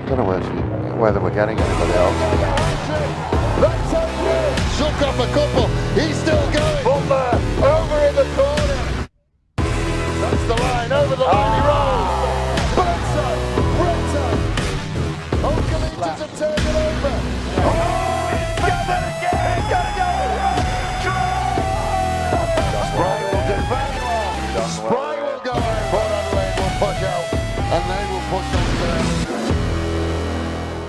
don't know whether we're getting anybody else. That's it. Shook up a couple. He's still going. Butler over in the corner. That's the line. Over the line he rolls. Burnside. Burnside. Onkaparinga have turned it over. Oh, he's got it again. He's got to go. Spry will do very well. Spry will go out. Port Adelaide will push out. And they will push on to them.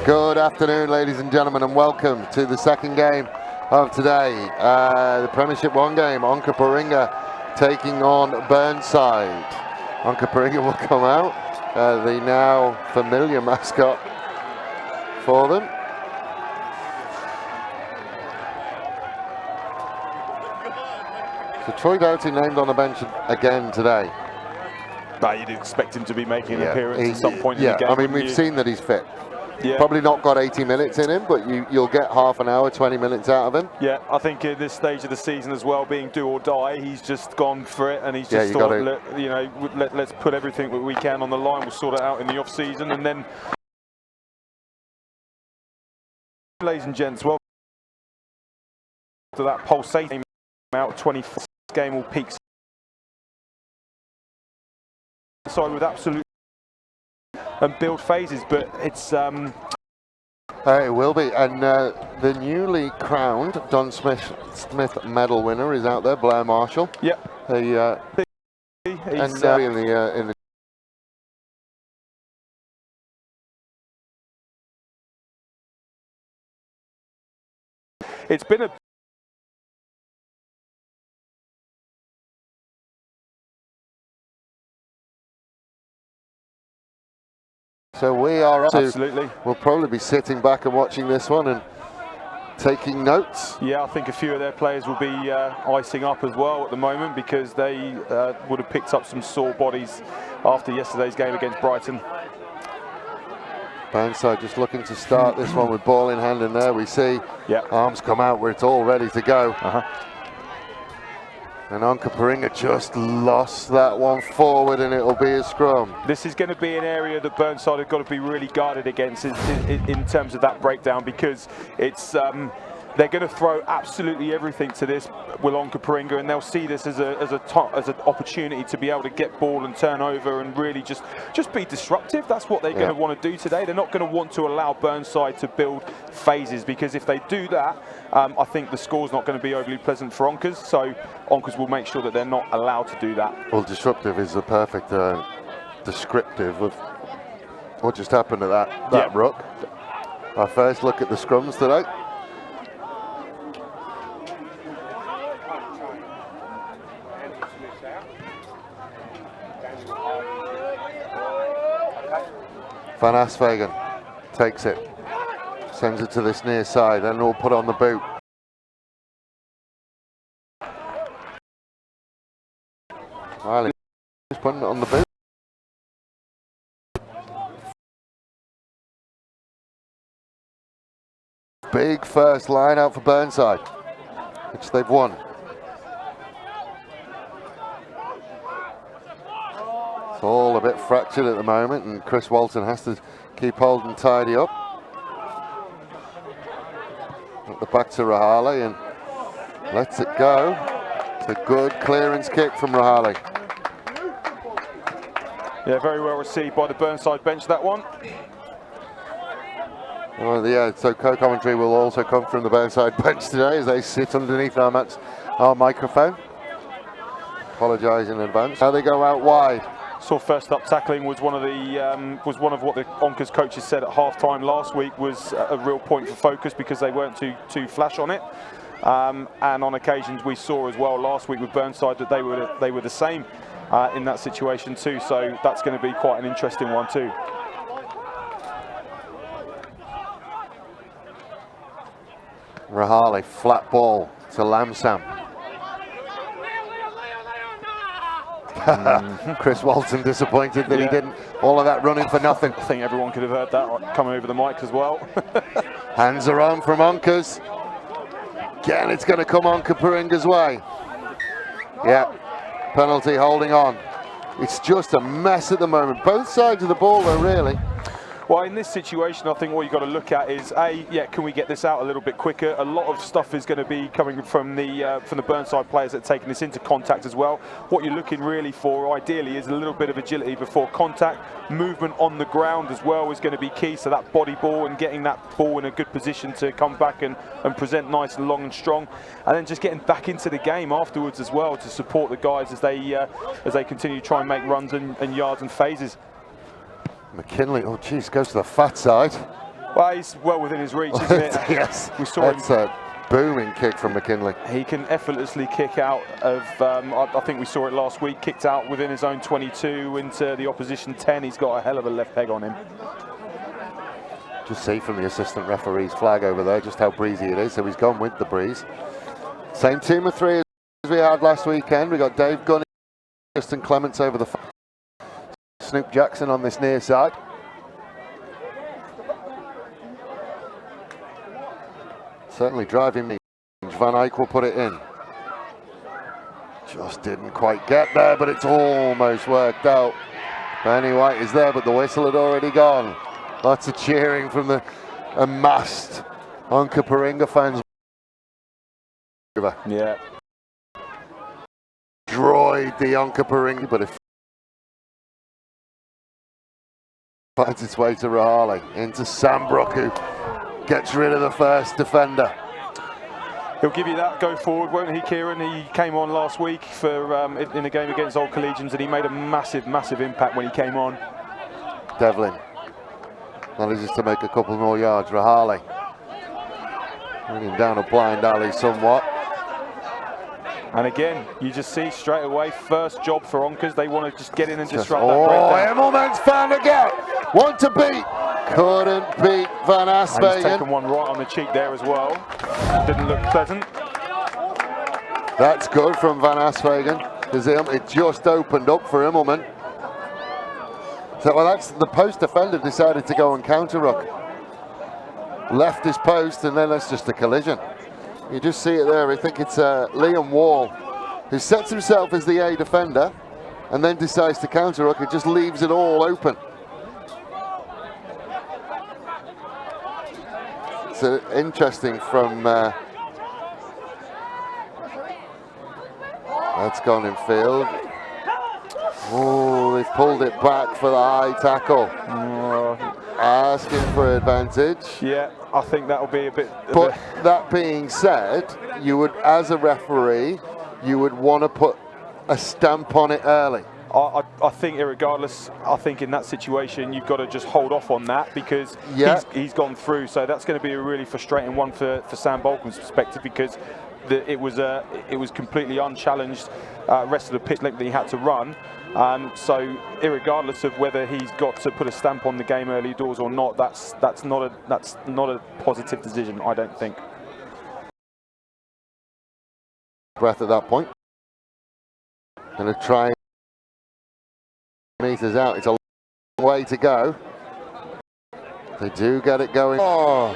Good afternoon, ladies and gentlemen, and welcome to the second game of today. The Premiership 1 game, Onkaparinga taking on Burnside. Onkaparinga will come out, the now familiar mascot for them. So Troy Doughty named on the bench again today. You'd expect him to be making an appearance at some point in the game. I mean, we've seen that he's fit. Yeah. Probably not got 80 minutes in him, but you'll get half an hour, 20 minutes out of him. Yeah, I think at this stage of the season as well, being do or die, he's just gone for it, and he's just thought, let's put everything that we can on the line. We'll sort it out in the off season, and then, ladies and gents, welcome to that pulsating out 24th game will peak side with absolute and build phases, but it's it will be, and the newly crowned Don Smith Medal winner is out there, Blair Marshall. Yep. In the it's been a So we are absolutely. We'll probably be sitting back and watching this one and taking notes. Yeah, I think a few of their players will be icing up as well at the moment, because they would have picked up some sore bodies after yesterday's game against Brighton. Burnside just looking to start this one with ball in hand, and there we see arms come out where it's all ready to go. And Onkaparinga just lost that one forward, and it'll be a scrum. This is going to be an area that Burnside have got to be really guarded against in terms of that breakdown, because it's they're going to throw absolutely everything to this with Onkaparinga, and they'll see this as an opportunity to be able to get ball and turn over and really just be disruptive. That's what they're going to want to do today. They're not going to want to allow Burnside to build phases, because if they do that, I think the score's not going to be overly pleasant for Onkers. So Onkers will make sure that they're not allowed to do that. Well, disruptive is the perfect descriptive of what just happened at that ruck. Our first look at the scrums today. Van Asvegen takes it, sends it to this near side, and will put on the boot. Riley is putting it on the boot. Big first line out for Burnside, which they've won. It's all a bit fractured at the moment, and Chris Walton has to keep holding tidy up. At the back to Rahali, and lets it go. It's a good clearance kick from Rahali. Yeah, very well received by the Burnside bench, that one. Well, so co-commentary will also come from the Burnside bench today as they sit underneath our microphone. Apologise in advance. How they go out wide. Saw first up tackling was one of what the Onkers coaches said at half-time last week was a real point for focus, because they weren't too flash on it. And on occasions we saw as well last week with Burnside that they were the same in that situation too. So that's going to be quite an interesting one too. Rahali, flat ball to Lamsam. Chris Walton disappointed that he didn't. All of that running for nothing. I think everyone could have heard that coming over the mic as well. Hands are on from Onkers. Again, it's going to come Onkaparinga's way. Yeah, penalty, holding on. It's just a mess at the moment. Both sides of the ball, though, really. Well, in this situation, I think what you've got to look at is, can we get this out a little bit quicker? A lot of stuff is going to be coming from the Burnside players that are taking this into contact as well. What you're looking really for, ideally, is a little bit of agility before contact. Movement on the ground as well is going to be key, so that body ball and getting that ball in a good position to come back and present nice and long and strong. And then just getting back into the game afterwards as well to support the guys as they continue to try and make runs and yards and phases. McKinley, oh geez, goes to the fat side. Well, he's well within his reach, isn't it? Yes, we saw that's a booming kick from McKinley. He can effortlessly kick out of, I think we saw it last week, kicked out within his own 22 into the opposition 10. He's got a hell of a left peg on him. Just see from the assistant referee's flag over there just how breezy it is, so he's gone with the breeze. Same team of three as we had last weekend. We got Dave Gunn, Justin Clements over the Snoop Jackson on this near side. Certainly driving me. Van Eyck will put it in. Just didn't quite get there, but it's almost worked out. Benny White is there, but the whistle had already gone. Lots of cheering from the amassed Onkaparinga fans. Yeah. Droid the Onkaparinga, but if finds its way to Rahali, into Sambrook, who gets rid of the first defender. He'll give you that go forward, won't he, Kieran? He came on last week for in a game against Old Collegians, and he made a massive impact when he came on. Devlin manages to make a couple more yards. Rahali running down a blind alley somewhat. And again, you just see straight away, first job for Onkers. They want to just get in and disrupt that breakdown. Immelman's found a gap. Want to beat. Couldn't beat Van Aswegen. He's taken one right on the cheek there as well. Didn't look pleasant. That's good from Van Aswegen, because it just opened up for Immelman. So, well, that's the post defender decided to go and counter ruck. Left his post, and then that's just a collision. You just see it there. I think it's Liam Wall, who sets himself as the A defender and then decides to counter ruck. It just leaves it all open. It's interesting from that's gone in field. Oh, they've pulled it back for the high tackle. Asking for advantage. Yeah, I think that'll be a bit. But that being said, you would, as a referee, you would want to put a stamp on it early. I think, irregardless, I think in that situation you've got to just hold off on that, because he's gone through. So that's going to be a really frustrating one for Sam Bolton's perspective, because it was completely unchallenged. Rest of the pit length that he had to run. So irregardless of whether he's got to put a stamp on the game early doors or not, that's not a positive decision, I don't think. Breath at that point. Going to try meters out. It's a long way to go. They do get it going. Oh.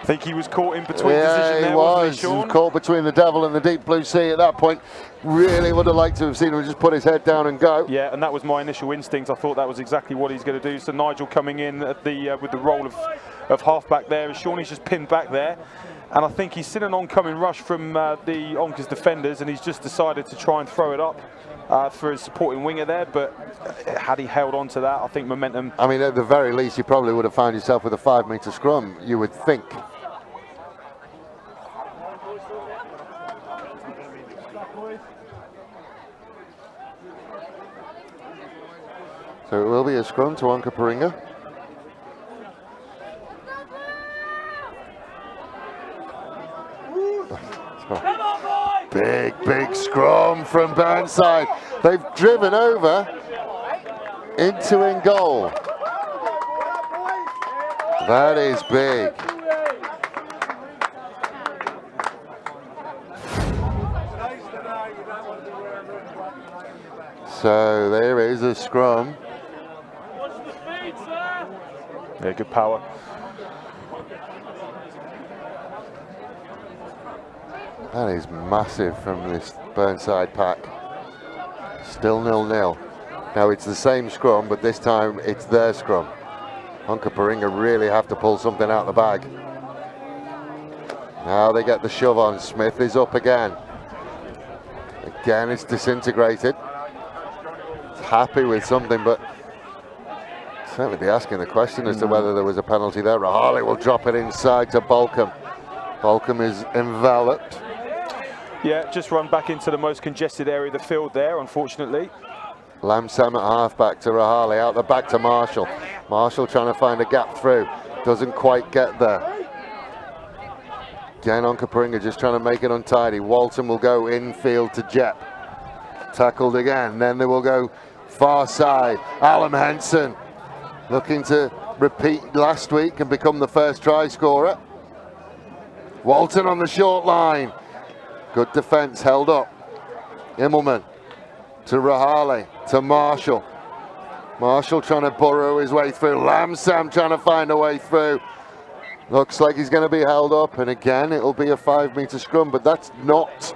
I think he was caught in between decision there, wasn't he, Sean? He was caught between the devil and the deep blue sea at that point. Really would have liked to have seen him just put his head down and go. Yeah, and that was my initial instinct. I thought that was exactly what he's going to do. So Nigel coming in at the with the role of halfback there. Shawnee's just pinned back there. And I think he's seen an oncoming rush from the Onkers defenders, and he's just decided to try and throw it up for his supporting winger there. But had he held on to that, I think momentum... I mean, at the very least, you probably would have found yourself with a 5-metre scrum, you would think. So it will be a scrum to Onkaparinga. Big scrum from Burnside. They've driven over into in goal. That is big. So there is a scrum. Yeah, good power. That is massive from this Burnside pack. Still 0-0. Now it's the same scrum, but this time it's their scrum. Onkaparinga really have to pull something out of the bag. Now they get the shove on. Smith is up again. Again, it's disintegrated. It's happy with something, but certainly be asking the question as to whether there was a penalty there. Rahali will drop it inside to Balcom. Balcom is enveloped. Yeah, just run back into the most congested area of the field there, unfortunately. Lamsam at half-back to Rahali, out the back to Marshall. Marshall trying to find a gap through. Doesn't quite get there. Again, Onkaparinga just trying to make it untidy. Walton will go infield to Jep. Tackled again. Then they will go far side. Alum Henson looking to repeat last week and become the first try scorer. Walton on the short line. Good defence held up. Immelman to Rahali, to Marshall. Marshall trying to burrow his way through. Lamsam trying to find a way through. Looks like he's going to be held up, and again it'll be a 5-metre scrum, but that's not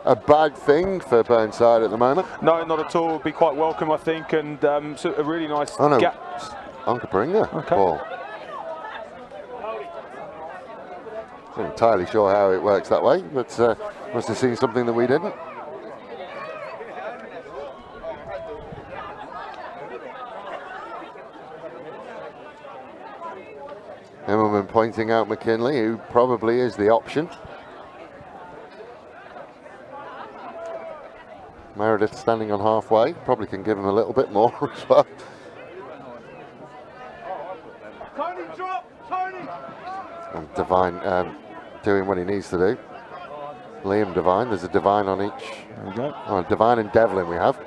a bad thing for Burnside at the moment. No, not at all. It'll be quite welcome, I think, and so a really nice gap. Onkaparinga okay. ball. Not entirely sure how it works that way, but must have seen something that we didn't. Immelman pointing out McKinley, who probably is the option. Meredith standing on halfway, probably can give him a little bit more as well. Tony, drop! Tony! And Devine doing what he needs to do. Liam Devine, there's a Devine on each. There we go. Oh, Devine and Devlin we have.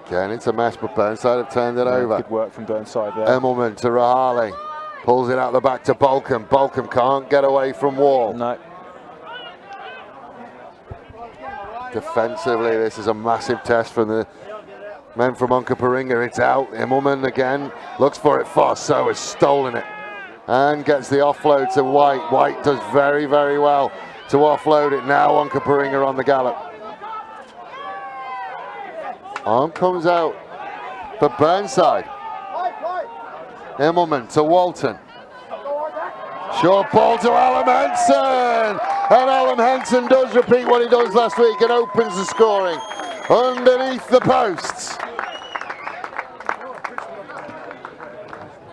Again, it's a mess, but Burnside have turned it over. Good work from Burnside there. Immelman to Rahali. Pulls it out the back to Balcom. Balcom can't get away from Wall. No. Defensively, this is a massive test from the men from Onkaparinga. It's out. Immelman again looks for it. Fosso has stolen it and gets the offload to White. White does very, very well to offload it. Now Onkaparinga on the gallop. Arm comes out for Burnside. Immelman to Walton. Short ball to Alum Henson. And Alum Henson does repeat what he does last week and opens the scoring underneath the posts.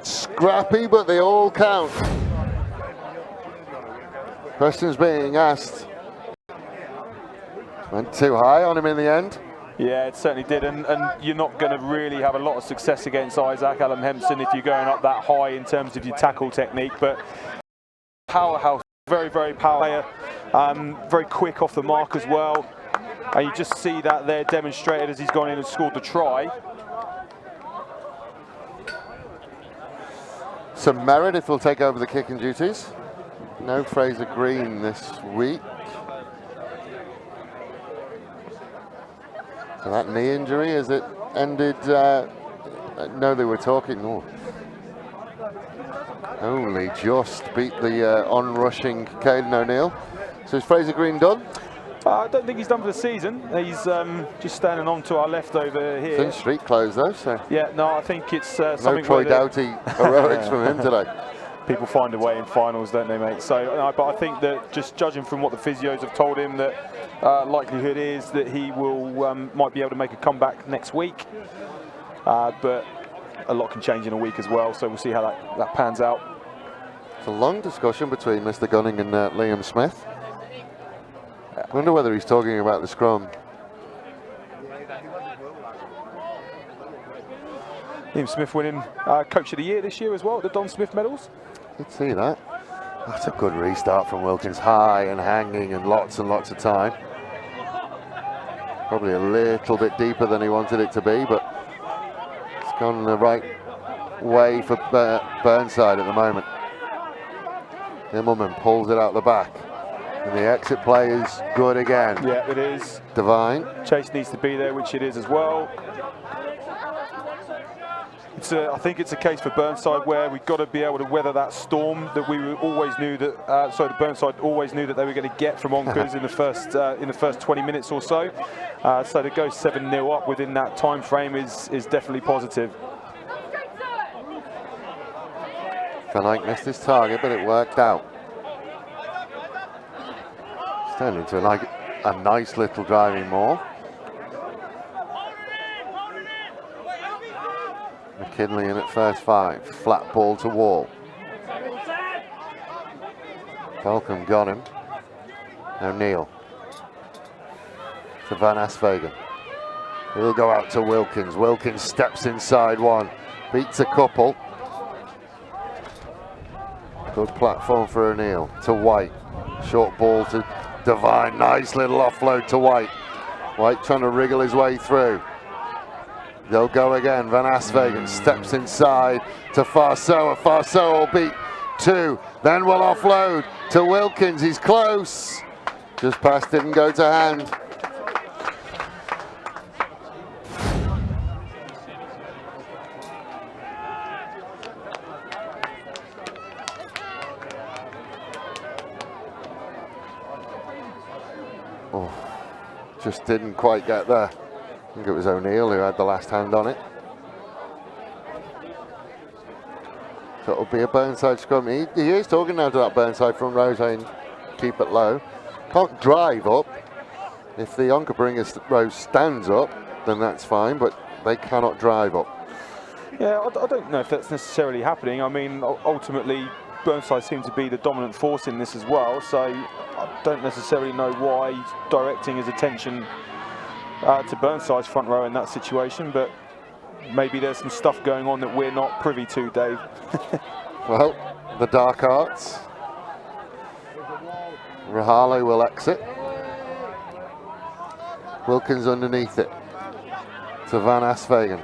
Scrappy, but they all count. Questions being asked. Went too high on him in the end. Yeah, it certainly did, and you're not going to really have a lot of success against Isaac Alum Henson if you're going up that high in terms of your tackle technique, but powerhouse, very, very power player, very quick off the mark as well, and you just see that there demonstrated as he's gone in and scored the try. So Meredith will take over the kicking duties. No Fraser Green this week. So that knee injury, as it ended, no, they were talking, only just beat the on-rushing Caden O'Neill. So is Fraser Green done? I don't think he's done for the season. He's just standing on to our left over here. It's in street clothes though, so. Yeah, no, I think it's something. No Troy Doughty heroics from him today. People find a way in finals, don't they, mate? So, but I think that just judging from what the physios have told him, that likelihood is that he will might be able to make a comeback next week. But a lot can change in a week as well, so we'll see how that pans out. It's a long discussion between Mr. Gunning and Liam Smith. I wonder whether he's talking about the scrum. Liam Smith winning Coach of the Year this year as well, the Don Smith medals. Did see that. That's a good restart from Wilkins, high and hanging and lots of time. Probably a little bit deeper than he wanted it to be, but it's gone the right way for Burnside at the moment. Immelman pulls it out the back, and the exit play is good again. Yeah, it is. Devine. Chase needs to be there, which it is as well. I think it's a case for Burnside where we've got to be able to weather that storm that we always knew that. The Burnside always knew that they were going to get from Onkers in the first 20 minutes or so. So to go 7-0 up within that time frame is definitely positive. Van Eyck missed his target, but it worked out. It's turned into a nice little driving maul. McKinley in at first 5, flat ball to Wall. Balcom got him. O'Neill to Van Asvegen. He'll go out to Wilkins. Wilkins steps inside one, beats a couple. Good platform for O'Neill to White. Short ball to Devine. Nice little offload to White. White trying to wriggle his way through. They'll go again. Van Asvegen steps inside to Farsoa. Farsoa will beat 2. Then will offload to Wilkins. He's close. Just past, didn't go to hand. Oh, just didn't quite get there. I think it was O'Neill who had the last hand on it. So it'll be a Burnside scrum. He is talking now to that Burnside front row saying keep it low. Can't drive up. If the Onkaparinga row stands up, then that's fine, but they cannot drive up. Yeah, I don't know if that's necessarily happening. I mean, ultimately, Burnside seems to be the dominant force in this as well, so I don't necessarily know why he's directing his attention to Burnside's front row in that situation, but maybe there's some stuff going on that we're not privy to, Dave. Well, the dark arts. Rahale will exit. Wilkins underneath it to Van Asvegen.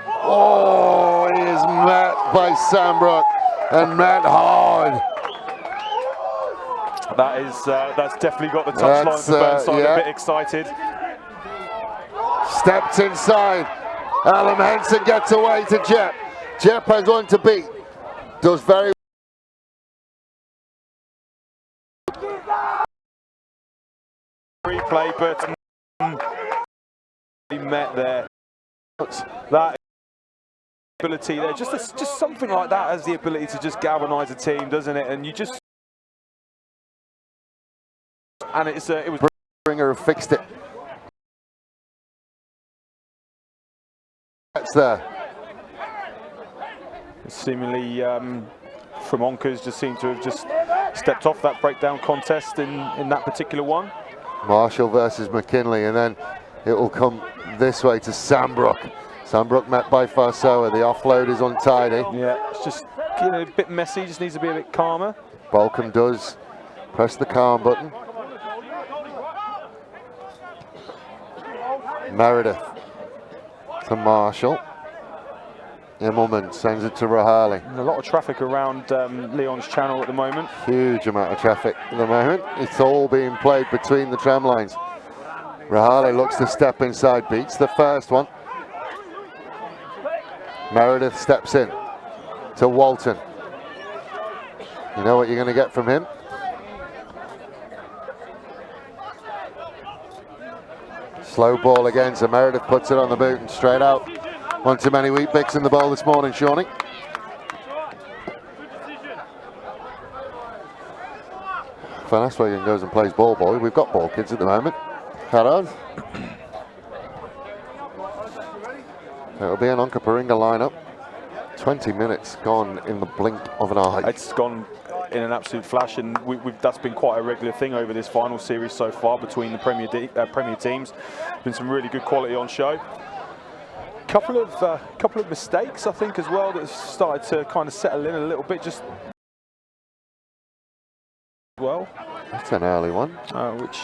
Oh, he is met by Sambrook and met hard. That's definitely got the touchline for Burnside a bit excited. Steps inside. Alan Henson gets away to Jep. Jep has one to beat. Does very replay, but he met there. That ability there, just something like that has the ability to just galvanise a team, doesn't it? And you just it was Bringer who fixed it. That's there. Seemingly from Onkers just seemed to have just stepped off that breakdown contest in that particular one. Marshall versus McKinley, and then it will come this way to Sambrook. Sambrook met by Farsoa. The offload is untidy. Yeah, it's just a bit messy, just needs to be a bit calmer. Balcom does press the calm button. Meredith to Marshall. Immelman sends it to Rahale. A lot of traffic around Leon's channel at the moment. Huge amount of traffic at the moment. It's all being played between the tram lines. Rahale looks to step inside, beats the first one. Meredith steps in to Walton. You know what you're going to get from him? Slow ball again, so Meredith puts it on the boot and straight out. One too many wheat bix in the bowl this morning, Shawnee. Van Asvegen goes and plays ball boy. We've got ball kids at the moment. Harald. It'll be an Onkaparinga lineup. 20 minutes gone in the blink of an eye. It's gone in an absolute flash, and that's been quite a regular thing over this final series so far between the Premier teams. Been some really good quality on show. Couple of mistakes, I think, as well, that have started to kind of settle in a little bit. Just well, that's an early one. Which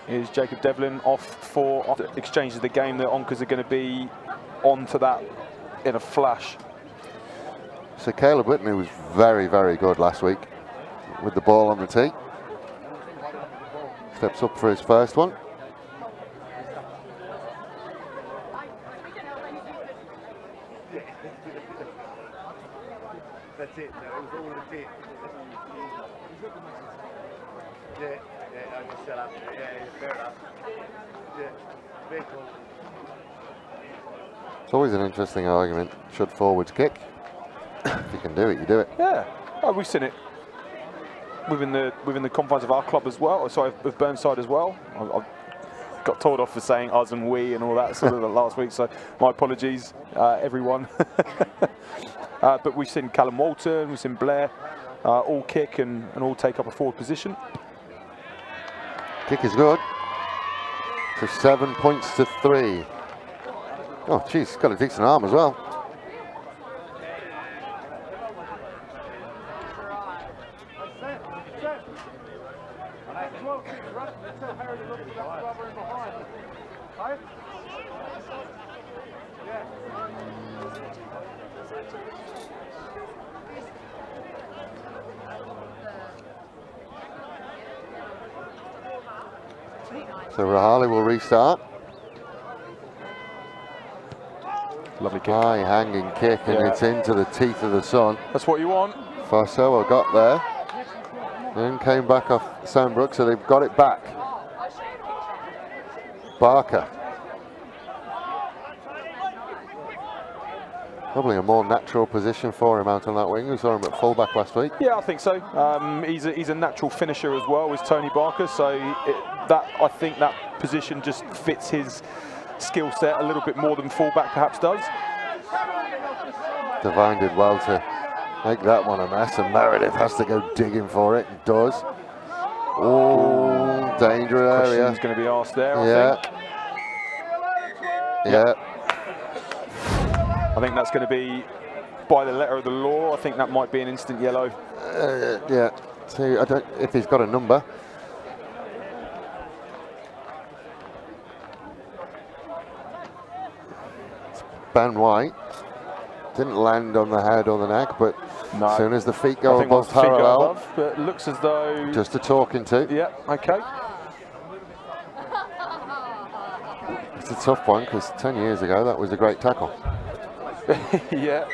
is Jacob Devlin off for exchanges of the game. The Onkers are going to be on to that in a flash. So Caleb Whitney was very, very good last week with the ball on the tee. Steps up for his first one. legit. No, it was all legit. Yeah, I just set up. Yeah, fair enough. Yeah, very cool. It's always an interesting argument. Should forwards kick? If you can do it, you do it. Yeah, oh, we've seen it within the confines of our club as well. Sorry, with Burnside as well. I've got told off for saying us and we and all that sort of last week. So my apologies, everyone. But we've seen Callum Walton, we've seen Blair, all kick and all take up a forward position. Kick is good. So 7 points to 3. Oh, geez, got a decent arm as well. So Rahali will restart. Lovely kick. High hanging kick, and it's into the teeth of the sun. That's what you want. Farsoa got there, then came back off Sandbrook, so they've got it back. Barker. Probably a more natural position for him out on that wing. We saw him at fullback last week. Yeah, I think so. He's a natural finisher as well, is Tony Barker. So I think that position just fits his skill set a little bit more than fullback perhaps does. Devine did well to make that one a mess, and Meredith has to go digging for it. And does. Oh, dangerous area. Question's going to be asked there, Yeah. I think. Yeah. I think that's going to be by the letter of the law. I think that might be an instant yellow. Yeah. So I don't. If he's got a number. Ben White didn't land on the head or the neck, but as soon as the feet go above parallel, but it looks as though just a talking to. Yeah. Okay. It's a tough one because 10 years ago that was a great tackle. Yeah.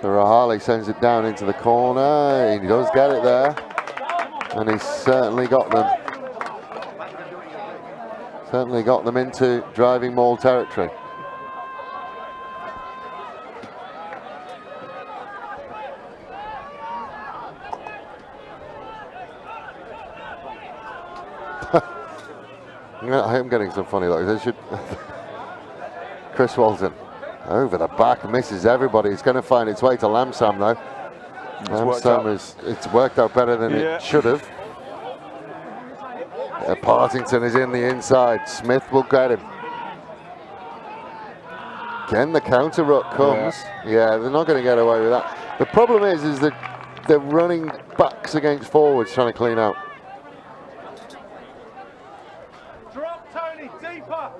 So Rahali sends it down into the corner. He does get it there, and he's certainly got them. Certainly got them into driving maul territory. I am getting some funny looks. Chris Walton over the back, misses everybody. It's going to find its way to Lamsam though. Lamsam it's worked out better than it should have. Partington is in the inside. Smith will get him. Again, the counter ruck comes. Yeah, they're not going to get away with that. The problem is that they're running backs against forwards trying to clean out. Drop, Tony, deeper.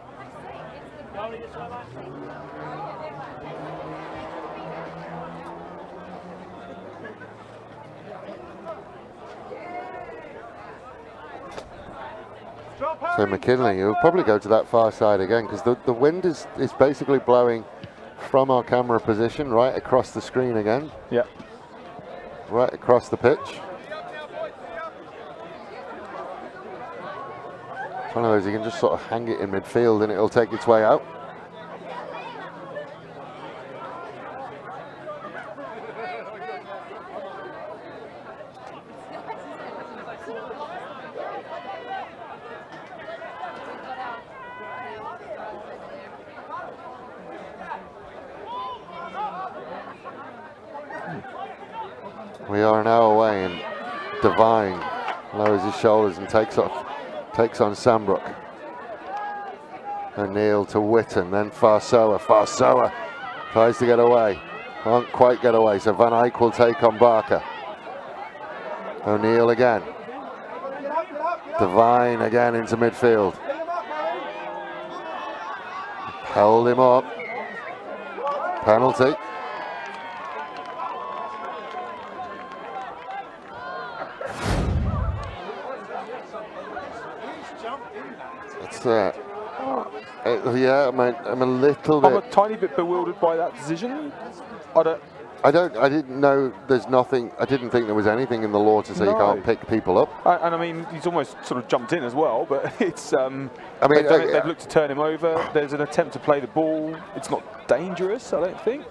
So McKinley, you'll probably go to that far side again because the wind is basically blowing from our camera position right across the screen again. Yeah. Right across the pitch. It's one of those you can just sort of hang it in midfield and it'll take its way out. We are now away, and Devine lowers his shoulders and takes on Sandbrook. O'Neill to Witten, then Farsoa. Farsoa tries to get away, can't quite get away, so Van Eyck will take on Barker. O'Neill again. Devine again into midfield. Held him up. Penalty. It's yeah, I'm a little I'm bit. a tiny bit bewildered by that decision. I didn't know. There's nothing. I didn't think there was anything in the law to say you can't pick people up. And I mean, he's almost sort of jumped in as well. But it's. I mean, they've looked to turn him over. There's an attempt to play the ball. It's not dangerous, I don't think.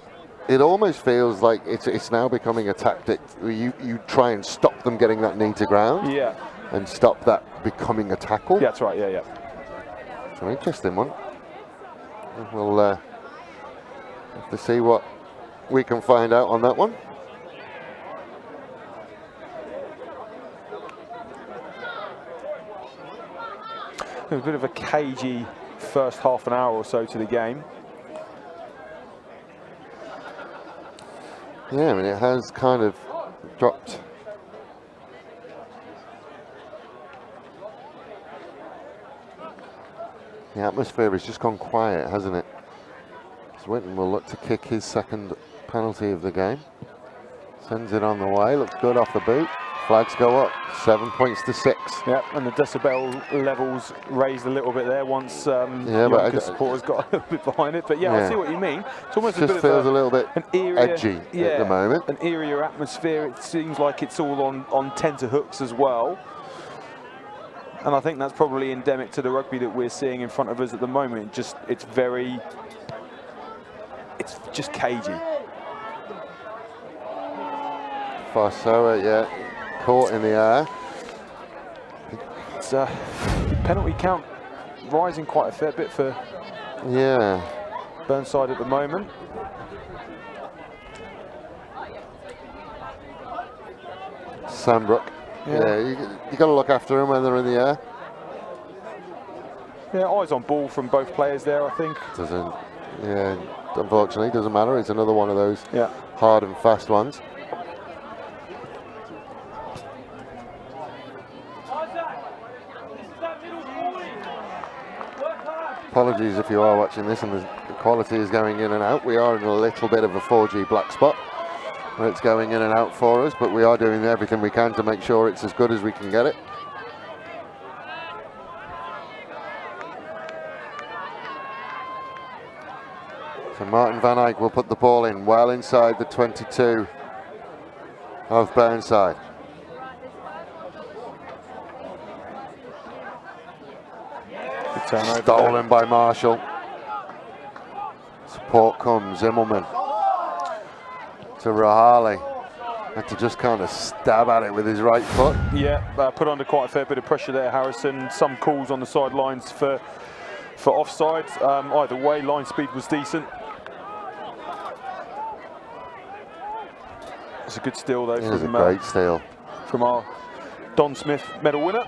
It almost feels like it's now becoming a tactic. You try and stop them getting that knee to ground. Yeah. And stop that becoming a tackle. Yeah, that's right. Yeah. It's an interesting one. We'll have to see what we can find out on that one. It was a bit of a cagey first half an hour or so to the game. Yeah, I mean, it has kind of dropped. The atmosphere has just gone quiet, hasn't it? Swinton will look to kick his second penalty of the game. Sends it on the way, looks good off the boot. Flags go up, 7 points to 6. Yeah, and the decibel levels raised a little bit there once but supporters got a little bit behind it. But yeah, I see what you mean. It's almost just feels a little bit edgy at the moment. An eerier atmosphere. It seems like it's all on tenterhooks as well. And I think that's probably endemic to the rugby that we're seeing in front of us at the moment. It's just cagey. Farsoa, yeah, caught in the air. It's a penalty count rising quite a fair bit for Burnside at the moment. Sandbrook. Yeah, you got to look after them when they're in the air. Yeah, eyes on ball from both players there, I think. Unfortunately, doesn't matter. It's another one of those hard and fast ones. Apologies if you are watching this and the quality is going in and out. We are in a little bit of a 4G black spot where it's going in and out for us, but we are doing everything we can to make sure it's as good as we can get it. So Martin van Eyck will put the ball in well inside the 22 of Burnside. Stolen by Marshall. Support comes, Immelman to Rahali. Had to just kind of stab at it with his right foot. Yeah, put under quite a fair bit of pressure there, Harrison. Some calls on the sidelines for offside. Either way, line speed was decent. It's a good steal though. It was a great steal from our Don Smith medal winner.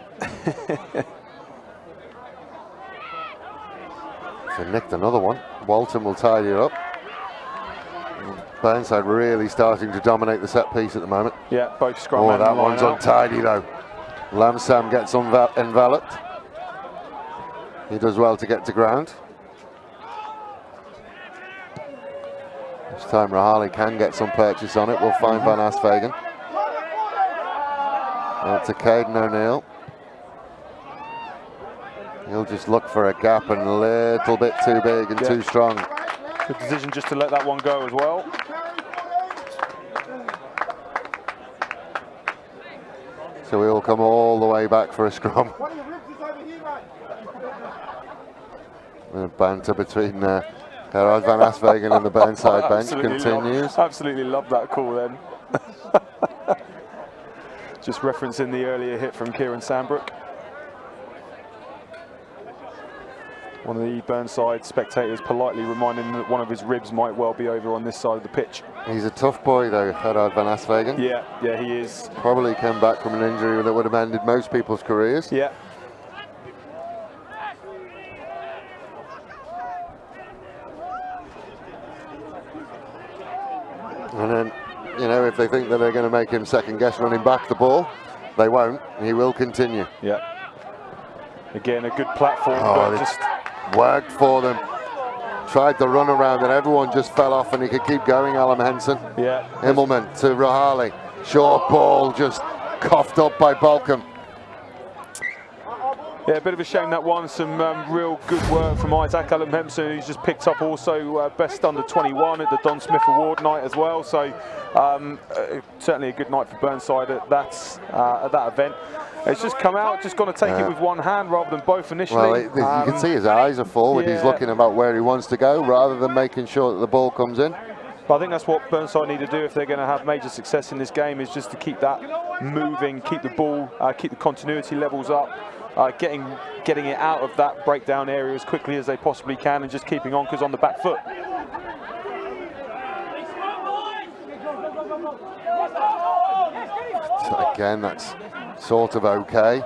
So nicked another one. Walton will tidy it up. Burnside really starting to dominate the set piece at the moment. Yeah, both scrum. Oh, that one's untidy though. Lamsam gets enveloped. He does well to get to ground. This time Rahali can get some purchase on it. We'll find Van Asvegen. Out to Caden O'Neill. He'll just look for a gap and a little bit too big and too strong. Good decision just to let that one go as well. So we'll come all the way back for a scrum. The banter between Gerard Van Asvegen and the Burnside bench continues. Absolutely love that call then. Just referencing the earlier hit from Kieran Sandbrook. One of the Burnside spectators politely reminding him that one of his ribs might well be over on this side of the pitch. He's a tough boy though, Gerard Van Asvegen. Yeah, he is. Probably came back from an injury that would have ended most people's careers. Yeah. And then, you know, if they think that they're going to make him second guess running back the ball, they won't. He will continue. Yeah. Again, a good platform, but just worked for them. Tried the run around and everyone just fell off and he could keep going, Alan Henson. Yeah. Immelman to Rahali. Short ball just coughed up by Balcom. Yeah, a bit of a shame that one. Some real good work from Isaac Allen-Hempson, who's just picked up also Best Under 21 at the Don Smith Award night as well. So certainly a good night for Burnside at that event. It's just come out, just going to take it with one hand rather than both initially. Well, you can see his eyes are forward. Yeah. He's looking about where he wants to go rather than making sure that the ball comes in. But I think that's what Burnside need to do if they're going to have major success in this game, is just to keep that moving, keep the ball, keep the continuity levels up, getting it out of that breakdown area as quickly as they possibly can, and just keeping Onkers on the back foot. So again, that's sort of okay.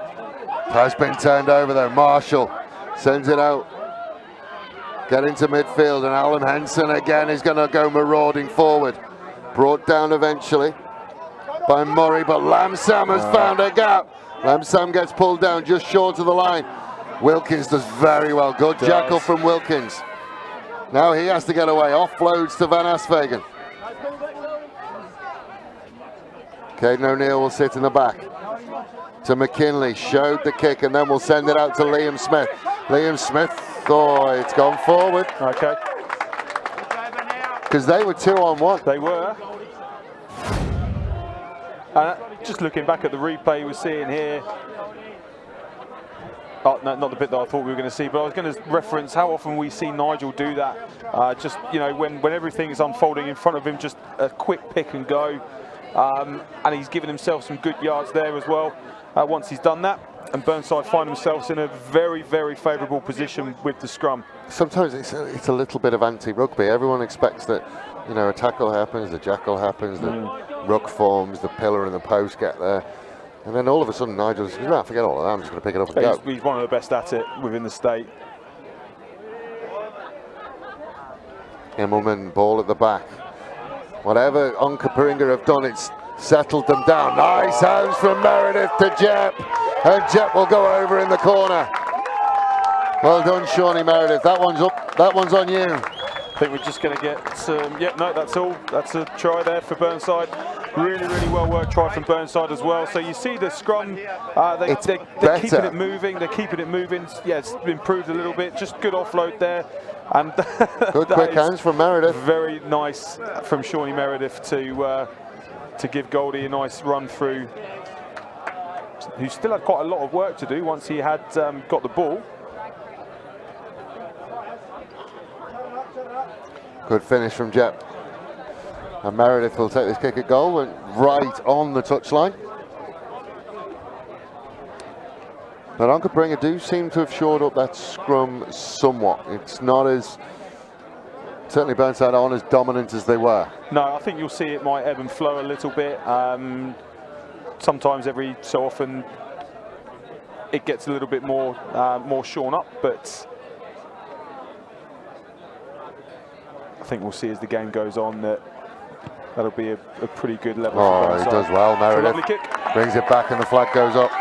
Has been turned over though. Marshall sends it out. Get into midfield, and Alan Henson again is going to go marauding forward. Brought down eventually by Murray, but Lamsam has found a gap. Lamsam gets pulled down just short of the line. Wilkins does very well. Good jackal from Wilkins. Now he has to get away. Offloads to Van Asvegen. Caden O'Neill will sit in the back. To McKinley, showed the kick, and then we'll send it out to Liam Smith. Liam Smith, oh, it's gone forward. Okay. Because they were 2-on-1. They were. Just looking back at the replay we're seeing here. Oh, no, not the bit that I thought we were going to see, but I was going to reference how often we see Nigel do that. Just, you know, when everything is unfolding in front of him, just a quick pick and go. And he's given himself some good yards there as well once he's done that. And Burnside find themselves in a very, very favourable position with the scrum. Sometimes it's a little bit of anti-rugby. Everyone expects that, you know, a tackle happens, the jackal happens, the ruck forms, the pillar and the post get there. And then all of a sudden Nigel says, no, forget all of that, I'm just going to pick it up and go. He's one of the best at it within the state. Immelman, ball at the back. Whatever Onkaparinga have done, it's settled them down. Nice hands from Meredith to Jep. And Jep will go over in the corner. Well done, Shawnee Meredith. That one's up. That one's on you. I think we're just going to get some. Yep, no, that's all. That's a try there for Burnside. Really, really well worked try from Burnside as well. So you see the scrum. They're keeping it moving. They're keeping it moving. Yeah, it's improved a little bit. Just good offload there. And good quick hands from Meredith. Very nice from Shawnee Meredith to give Goldie a nice run through. Who still had quite a lot of work to do once he had got the ball. Good finish from Jep. And Meredith will take this kick at goal, and right on the touchline. But Onkaparinga do seem to have shored up that scrum somewhat. It's not as, certainly Burnside aren't as dominant as they were. No, I think you'll see it might ebb and flow a little bit. Sometimes every so often it gets a little bit more shorn up, but I think we'll see as the game goes on that that'll be a pretty good level. Oh, he does well, Meredith. Lovely kick. Brings it back and the flag goes up.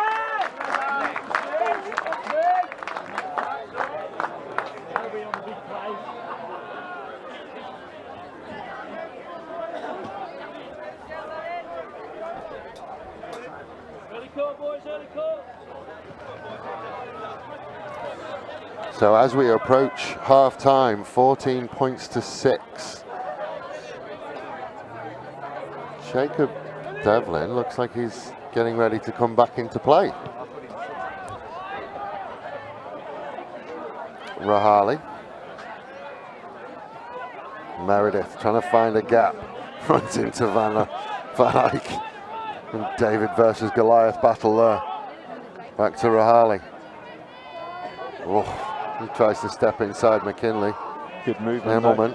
So as we approach half-time, 14 points to 6. Jacob Devlin looks like he's getting ready to come back into play. Rahali. Meredith trying to find a gap. Runs into Van Eyck. And David versus Goliath battle there. Back to Rahali. Oh. He tries to step inside McKinley. Good movement. Immelman.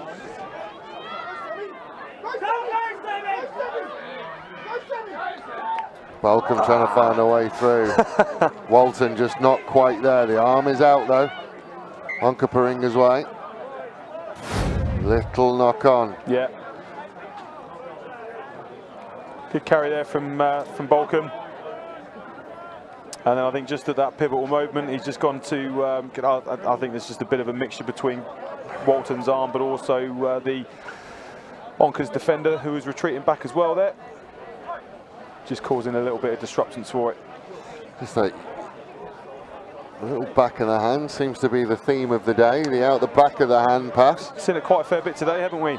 Balcom trying to find a way through. Walton just not quite there. The arm is out though. Onkaparinga's way. Little knock on. Yeah. Good carry there from Balcom. And then I think just at that pivotal moment, he's just gone to, I think there's just a bit of a mixture between Walton's arm, but also the Onka's defender who was retreating back as well there. Just causing a little bit of disruption for it. Just like, A little back of the hand seems to be the theme of the day, the out the back of the hand pass. Seen it quite a fair bit today, haven't we?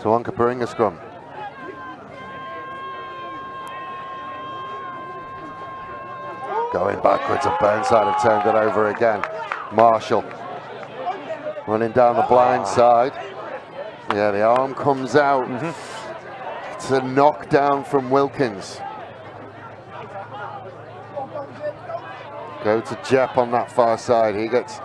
So Onkaparinga scrum. Going backwards, and Burnside have turned it over again. Marshall running down the blind side. Yeah, the arm comes out. It's a knockdown from Wilkins. Go to Jep on that far side. He gets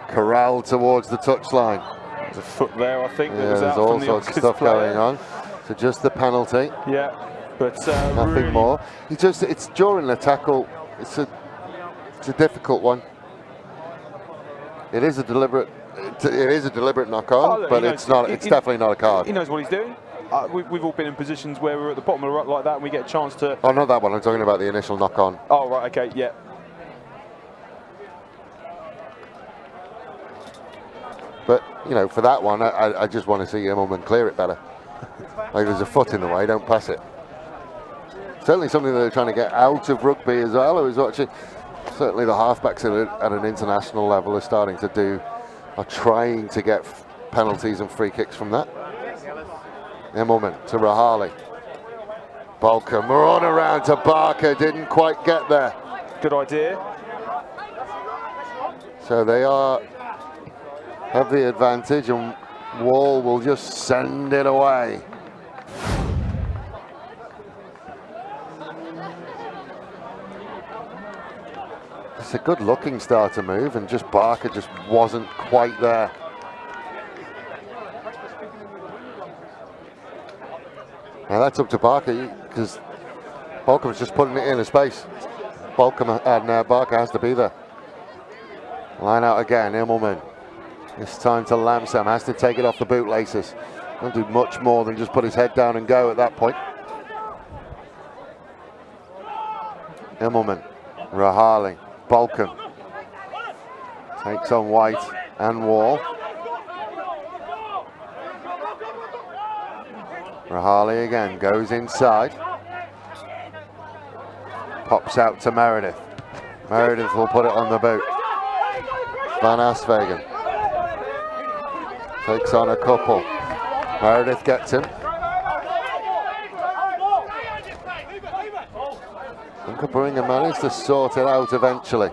corralled towards the touchline. There's a foot there, I think. Yeah, that was there's out all from the sorts of Onkers stuff player. going on. So just the penalty. Yeah, but Nothing really more. It's during the tackle. It's a difficult one. It is a deliberate knock on, Oh, look, but he it's knows- not. It's definitely not a card. He knows what he's doing. We've all been in positions where we're at the bottom of the ruck like that, and we get a chance to. Oh, not that one. I'm talking about the initial knock on. Oh, right, okay, yeah. But you know, for that one, I just want to see Immelman clear it better. Like there's a foot in the way. Don't pass it. Certainly something that they're trying to get out of rugby as well. I was watching. Certainly the halfbacks at an international level are starting to do, are trying to get penalties and free kicks from that. Immelman to Rahali. Balcom run around to Barker, didn't quite get there. Good idea. So they have the advantage, and Wall will just send it away. It's a good looking starter move, and just Barker just wasn't quite there. Now that's up to Barker, because Balcom's just putting it in a space. Balcom and Barker has to be there. Line out again, Immelman. This time to Lamsam, has to take it off the bootlaces. Don't do much more than just put his head down and go at that point. Immelman, Rahali, Balcom. Takes on White and Wall. Rahali again, goes inside. Pops out to Meredith. Meredith will put it on the boot. Van Aswegen takes on a couple. Meredith gets him. Onkaparinga managed to sort it out eventually.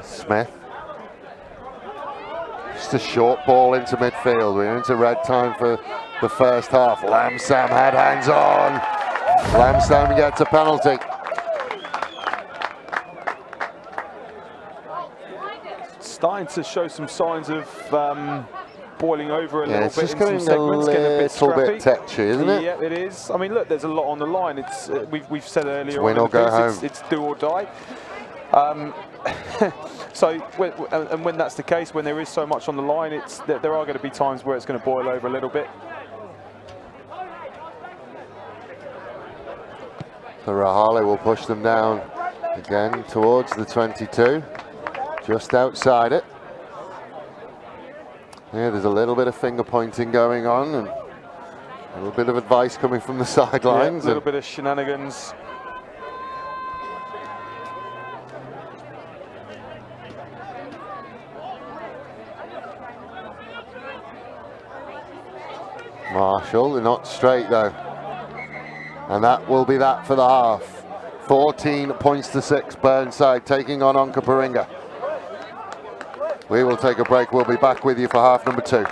Smith. Just a short ball into midfield. We're into red time for the first half. Lamsam had hands on. Lamsam gets a penalty. Starting to show some signs of boiling over a little It's bit just in some getting a segments, getting a bit little bit scrappy. tetchy, isn't it? Yeah, it is. I mean, look, there's a lot on the line. It's we've said earlier win on or in the go piece, home. it's do or die. So when that's the case, when there is so much on the line, there are going to be times where it's going to boil over a little bit. So Rahali will push them down again towards the 22, just outside it. Yeah, there's a little bit of finger pointing going on, and a little bit of advice coming from the sidelines. Yeah, a little bit of shenanigans. Marshall, they're not straight though. And that will be that for the half. 14 points to 6, Burnside taking on Onkaparinga. We will take a break. We'll be back with you for half number 2.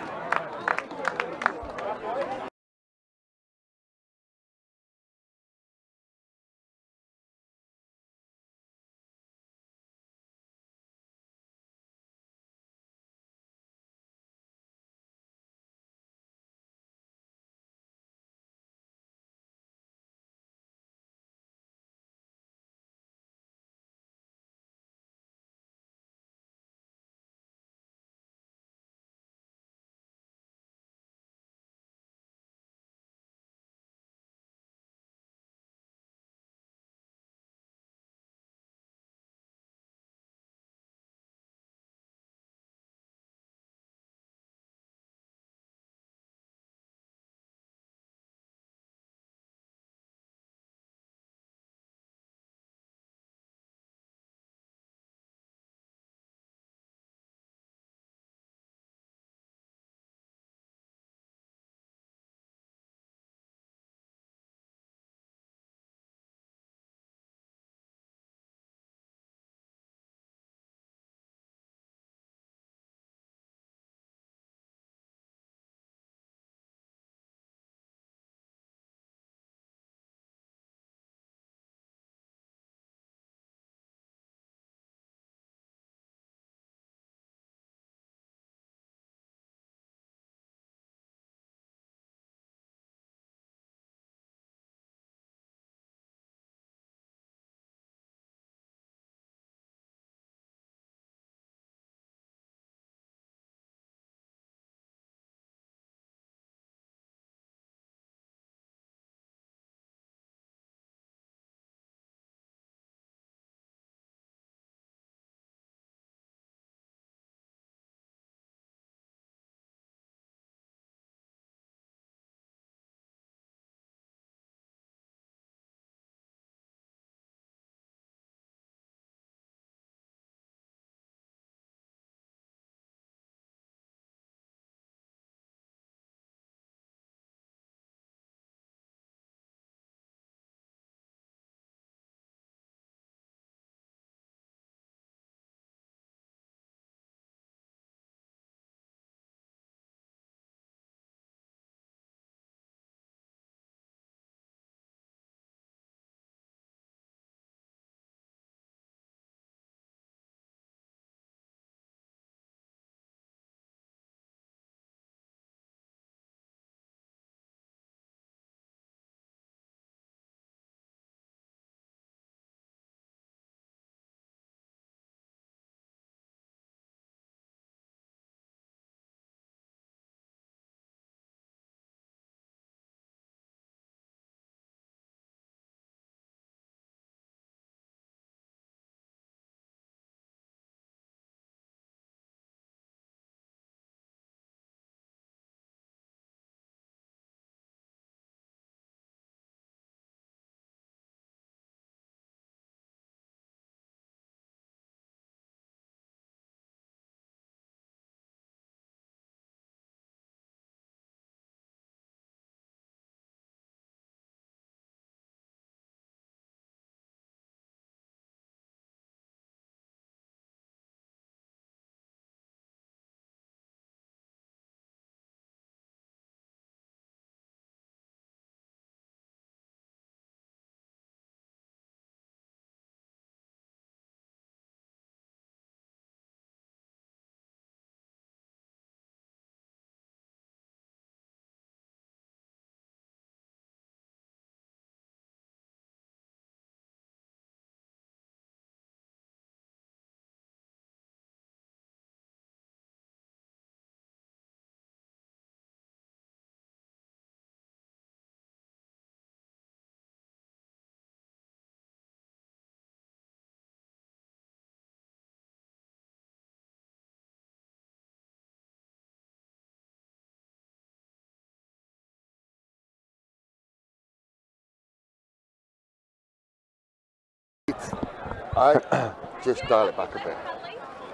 I just dial it back a bit.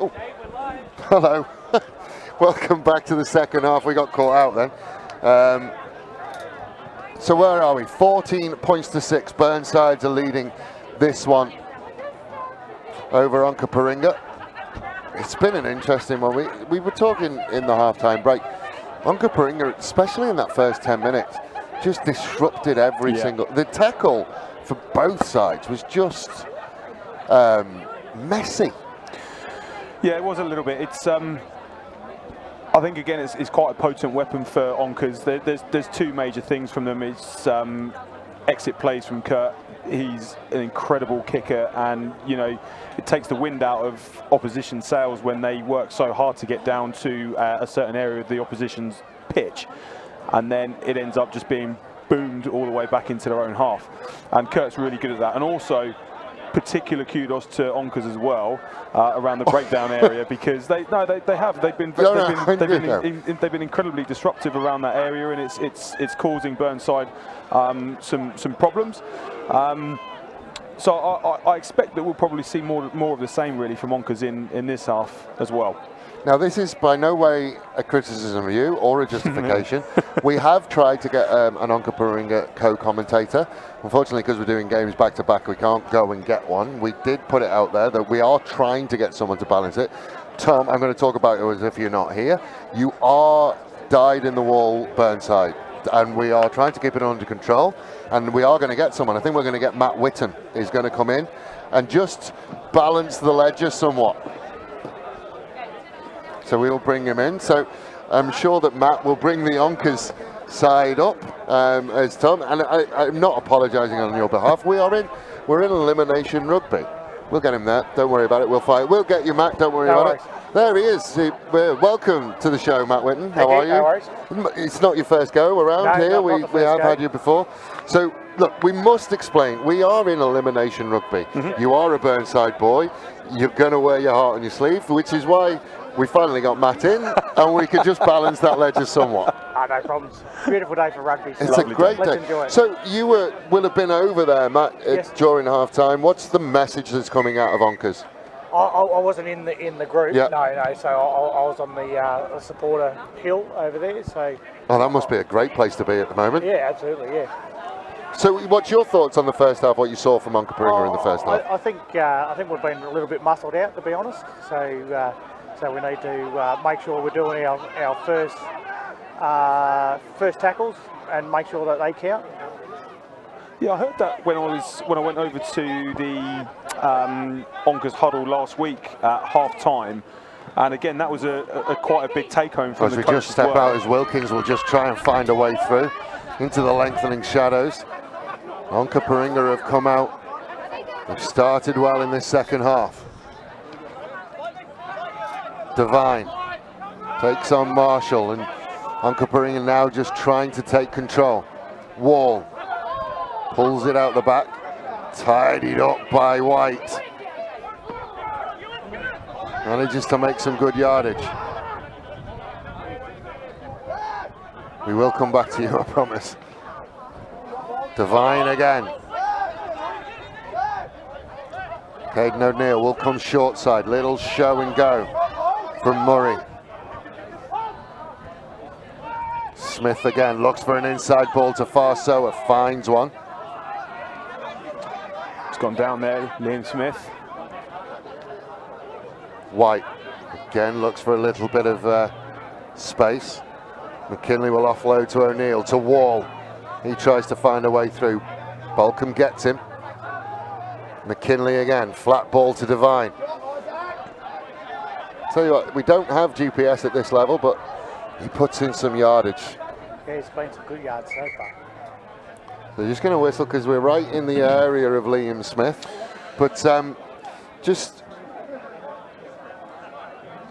Oh, hello. Welcome back to the second half. We got caught out then. So where are we? 14 points to 6. Burnsides are leading this one over Onkaparinga. It's been an interesting one. We were talking in the halftime break. Onkaparinga, especially in that first 10 minutes, just disrupted every single. The tackle for both sides was just messy. Yeah, it was a little bit. It's I think again it's quite a potent weapon for Onkers. There's two major things from them. It's exit plays from Kurt. He's an incredible kicker, and you know it takes the wind out of opposition sails when they work so hard to get down to a certain area of the opposition's pitch, and then it ends up just being boomed all the way back into their own half. And Kurt's really good at that, and also particular kudos to Onkers as well around the breakdown area, because they've been incredibly disruptive around that area, and it's causing Burnside some problems. So I expect that we'll probably see more of the same really from Onkers in this half as well. Now, this is by no way a criticism of you or a justification. We have tried to get an Onkaparinga co-commentator. Unfortunately, because we're doing games back-to-back, we can't go and get one. We did put it out there that we are trying to get someone to balance it. Tom, I'm going to talk about you as if you're not here. You are dyed-in-the-wall Burnside, and we are trying to keep it under control, and we are going to get someone. I think we're going to get Matt Whitten is going to come in and just balance the ledger somewhat. So we will bring him in. So I'm sure that Matt will bring the Onkers side up as Tom. And I'm not apologising on your behalf. We're in elimination rugby. We'll get him there. Don't worry about it. We'll fight. We'll get you, Matt. Don't worry about it. There he is. Welcome to the show, Matt Whitten. How are you? No worries. It's not your first go around here. We have had you before. So look, we must explain. We are in elimination rugby. You are a Burnside boy. You're going to wear your heart on your sleeve, which is why we finally got Matt in, and we could just balance that ledger somewhat. No problems. Beautiful day for rugby. So it's a great day. Let's enjoy it. So you will have been over there, Matt, yes. During half-time. What's the message that's coming out of Onkers? I wasn't in the group. Yep. No. So I was on the supporter hill over there. So. Oh, that must be a great place to be at the moment. Yeah, absolutely. Yeah. So, what's your thoughts on the first half? What you saw from Onkaparinga in the first half? I think we've been a little bit muscled out, to be honest. So we need to make sure we're doing our first tackles and make sure that they count. Yeah, I heard that when I went over to the Onkers huddle last week at half time, and again that was a quite a big take home from the coach. As we just step out, as Wilkins will just try and find a way through into the lengthening shadows. Onkaparinga have come out. They've started well in this second half. Devine takes on Marshall, and Onkaparinga now just trying to take control. Wall pulls it out the back, tidied up by White. Manages to make some good yardage. We will come back to you, I promise. Devine again. Caden O'Neill will come short side. Little show and go from Murray. Smith again looks for an inside ball to Farsoa, finds one. It's gone down there, Liam Smith. White again looks for a little bit of space. McKinley will offload to O'Neill, to Wall. He tries to find a way through. Balcombe gets him. McKinley again, flat ball to Devine. Tell you what, we don't have GPS at this level, but he puts in some yardage. Yeah, he's playing some good yards so far. They're just going to whistle because we're right in the area of Liam Smith. But just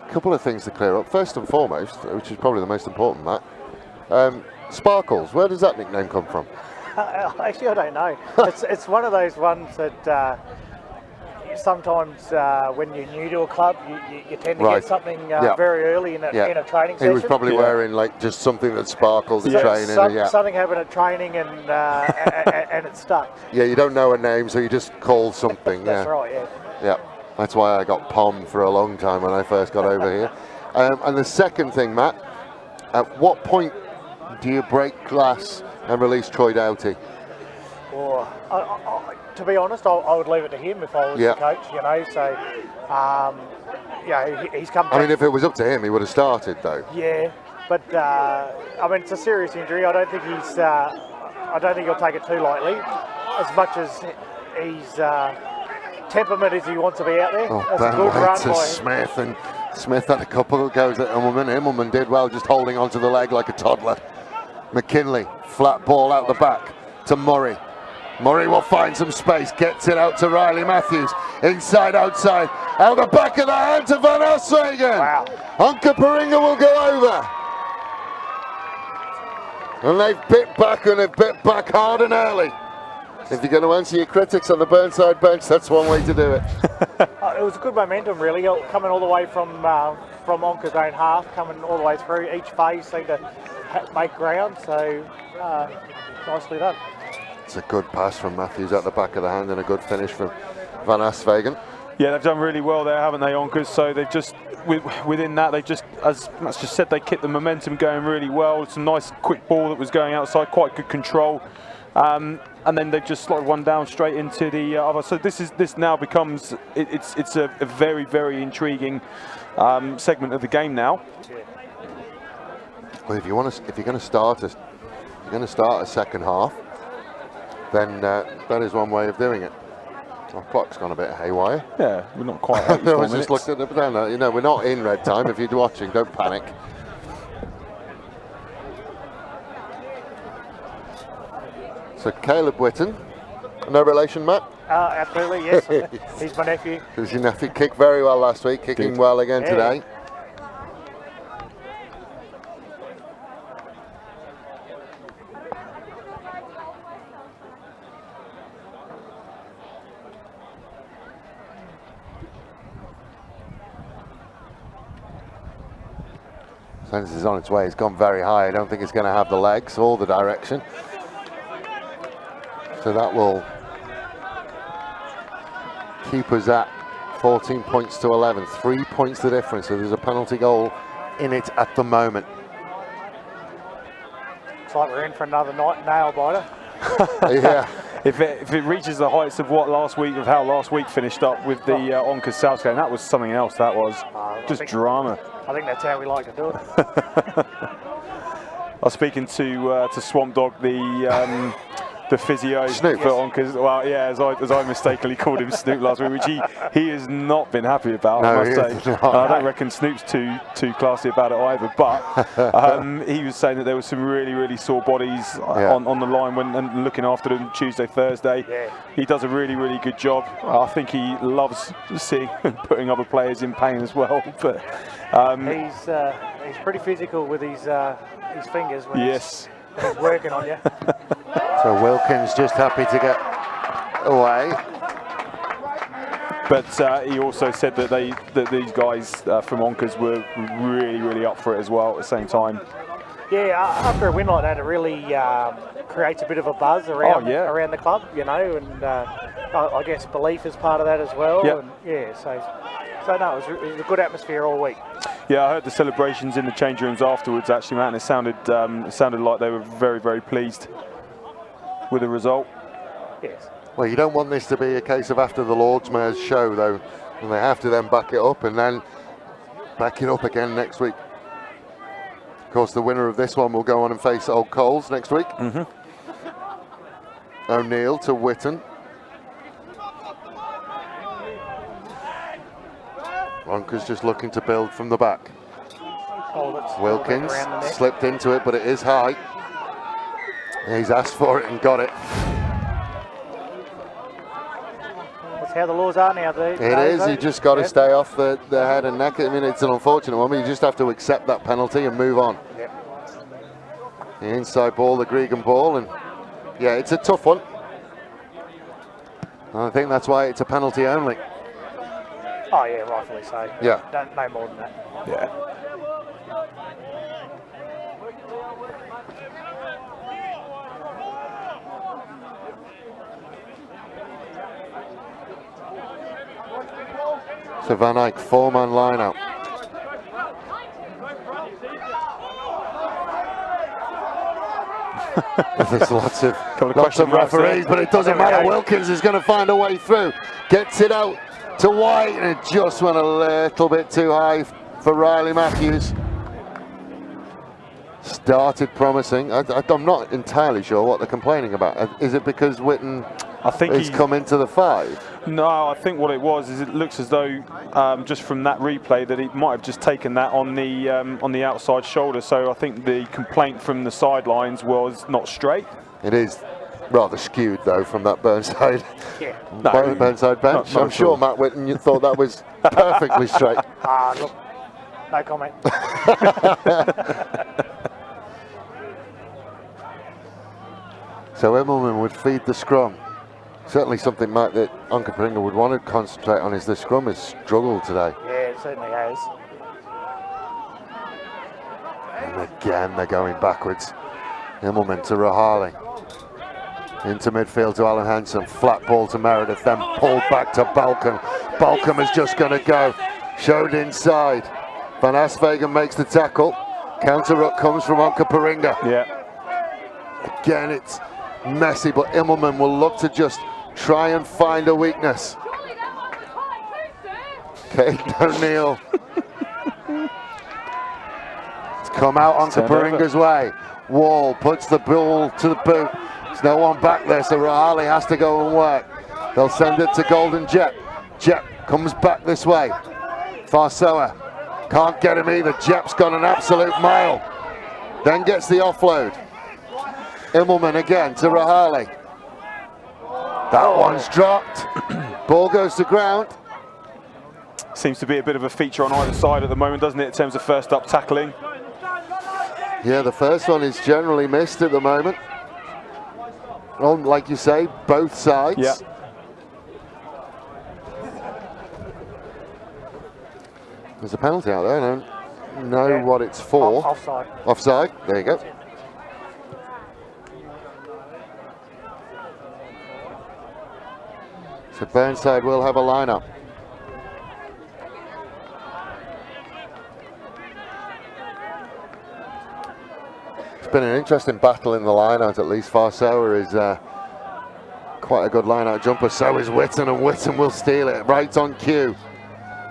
a couple of things to clear up. First and foremost, which is probably the most important, Matt, Sparkles, where does that nickname come from? Actually, I don't know. It's one of those ones that sometimes when you're new to a club, you tend to get something very early in a training session. He was probably wearing like just something that sparkled in training. Something happened at training and it stuck. Yeah, you don't know a name, so you just call something. That's right, yeah. Yeah, that's why I got Pom for a long time when I first got over here. And the second thing, Matt, at what point do you break glass and release Troy Doughty? Or, to be honest, I would leave it to him if I was the coach, you know. So, yeah, he's come back. I mean, if it was up to him, he would have started, though. Yeah, but I mean, it's a serious injury. I don't think he's. I don't think he'll take it too lightly, as much as he's temperament as he wants to be out there. Oh, that's a good run to Smith, and Smith had a couple of goes at Immelman. Immelman did well, just holding onto the leg like a toddler. McKinley, flat ball out the back to Murray. Murray will find some space, gets it out to Riley Matthews. Inside, outside, out the back of the hand to Van Oswegen. Wow. Onkaparinga will go over. And they've bit back, and they've bit back hard and early. If you're going to answer your critics on the Burnside bench, that's one way to do it. It was a good momentum, really, coming all the way from Onka's own half, coming all the way through. Each phase seemed to make ground, so nicely done. It's a good pass from Matthews at the back of the hand and a good finish from Van Aswegen. Yeah, they've done really well there, haven't they, Onkas? So they've just, within that, they just, as Matt's just said, they kept the momentum going really well. Some nice quick ball that was going outside, quite good control. And then they've just slotted one down straight into the other. So this now becomes, it's a very, very intriguing segment of the game now. Well, if you're going to start a second half, then that is one way of doing it. Our clock's gone a bit haywire. Yeah, we're not quite. I just looked at the you know, we're not in red time. If you're watching, don't panic. So Caleb Whitten, no relation, Matt? Absolutely, yes. He's my nephew. He's your nephew. Kicked very well last week, kicking well again today. Sens is on its way. It's gone very high. I don't think it's going to have the legs or the direction. So that will keep us at 14 points to 11. 3 points the difference. So there's a penalty goal in it at the moment. Looks like we're in for another nail biter. Yeah. If it reaches the heights of what how last week finished up with the Onkas South game, that was something else. That was just drama. I think that's how we like to do it. I was speaking to Swamp Dog, the physio Snoop. for Onkas. Well, yeah, as I mistakenly called him Snoop last week, which he has not been happy about. No, I must say. I don't reckon Snoop's too classy about it either. But he was saying that there were some really sore bodies on the line and looking after them Tuesday, Thursday. Yeah. He does a really good job. I think he loves seeing and putting other players in pain as well. But he's pretty physical with his fingers when yes. he's working on you. So Wilkins just happy to get away. But he also said that these guys from Onkas were really up for it as well at the same time. Yeah, after a win like that, it really creates a bit of a buzz around the club, you know, and I guess belief is part of that as well. Yep. And so no, it was a good atmosphere all week. Yeah, I heard the celebrations in the change rooms afterwards, actually, Matt, and it sounded like they were very pleased with the result. Yes. Well, you don't want this to be a case of after the Lord's Mayor's show, though, and they have to then back it up and then back it up again next week. Of course, the winner of this one will go on and face Old Coles next week. O'Neill to Whitten. Ronka's just looking to build from the back. Wilkins slipped into it, but it is high. He's asked for it and got it. That's how the laws are now, dude. It is. You just got to stay off the head and neck. I mean, it's an unfortunate one, but you just have to accept that penalty and move on. Yep. The inside ball, the Gregan ball, and yeah, it's a tough one. And I think that's why it's a penalty only. Oh yeah, rightfully so. Yeah. Don't know more than that. Yeah. So Van Eyck, 4-man line-out. There's lots of referees, but it doesn't matter. Wilkins is going to find a way through. Gets it out to White, and it just went a little bit too high for Riley Matthews. Started promising. I'm not entirely sure what they're complaining about. Is it because Witten has come into the 5? No, I think what it was is it looks as though just from that replay that he might have just taken that on the outside shoulder. So I think the complaint from the sidelines was not straight. It is rather skewed though from that Burnside, Burnside bench. I'm sure Matt Witten, you thought that was perfectly straight. Look, no comment. So Immelman would feed the scrum. Certainly something, Matt, that Onkaparinga would want to concentrate on is the scrum has struggled today. Yeah, it certainly has. And again, they're going backwards. Immelman to Rahali. Into midfield to Alan Hansen. Flat ball to Meredith, then pulled back to Balcom. Balcom is just going to go. Showed inside. Van Aswegen makes the tackle. Counter ruck comes from Onkaparinga. Yeah. Again, it's messy, but Immelman will look to just try and find a weakness. Caden O'Neill. It's come out Onkaparinga's way. Wall puts the ball to the boot. There's no one back there, so Rahali has to go and work. They'll send it to Golden Jet. Jet comes back this way. Farsoa can't get him either. Jep's got an absolute mile. Then gets the offload. Immelman again to Rahali. That one's dropped. Ball goes to ground. Seems to be a bit of a feature on either side at the moment, doesn't it, in terms of first up tackling? Yeah, the first one is generally missed at the moment. On, like you say, both sides. Yeah. There's a penalty out there. I don't know what it's for. Offside. Offside. There you go. So Burnside will have a lineup. It's been an interesting battle in the lineout. At least Farsoa is quite a good lineout jumper. So is Witten, and Witten will steal it right on cue.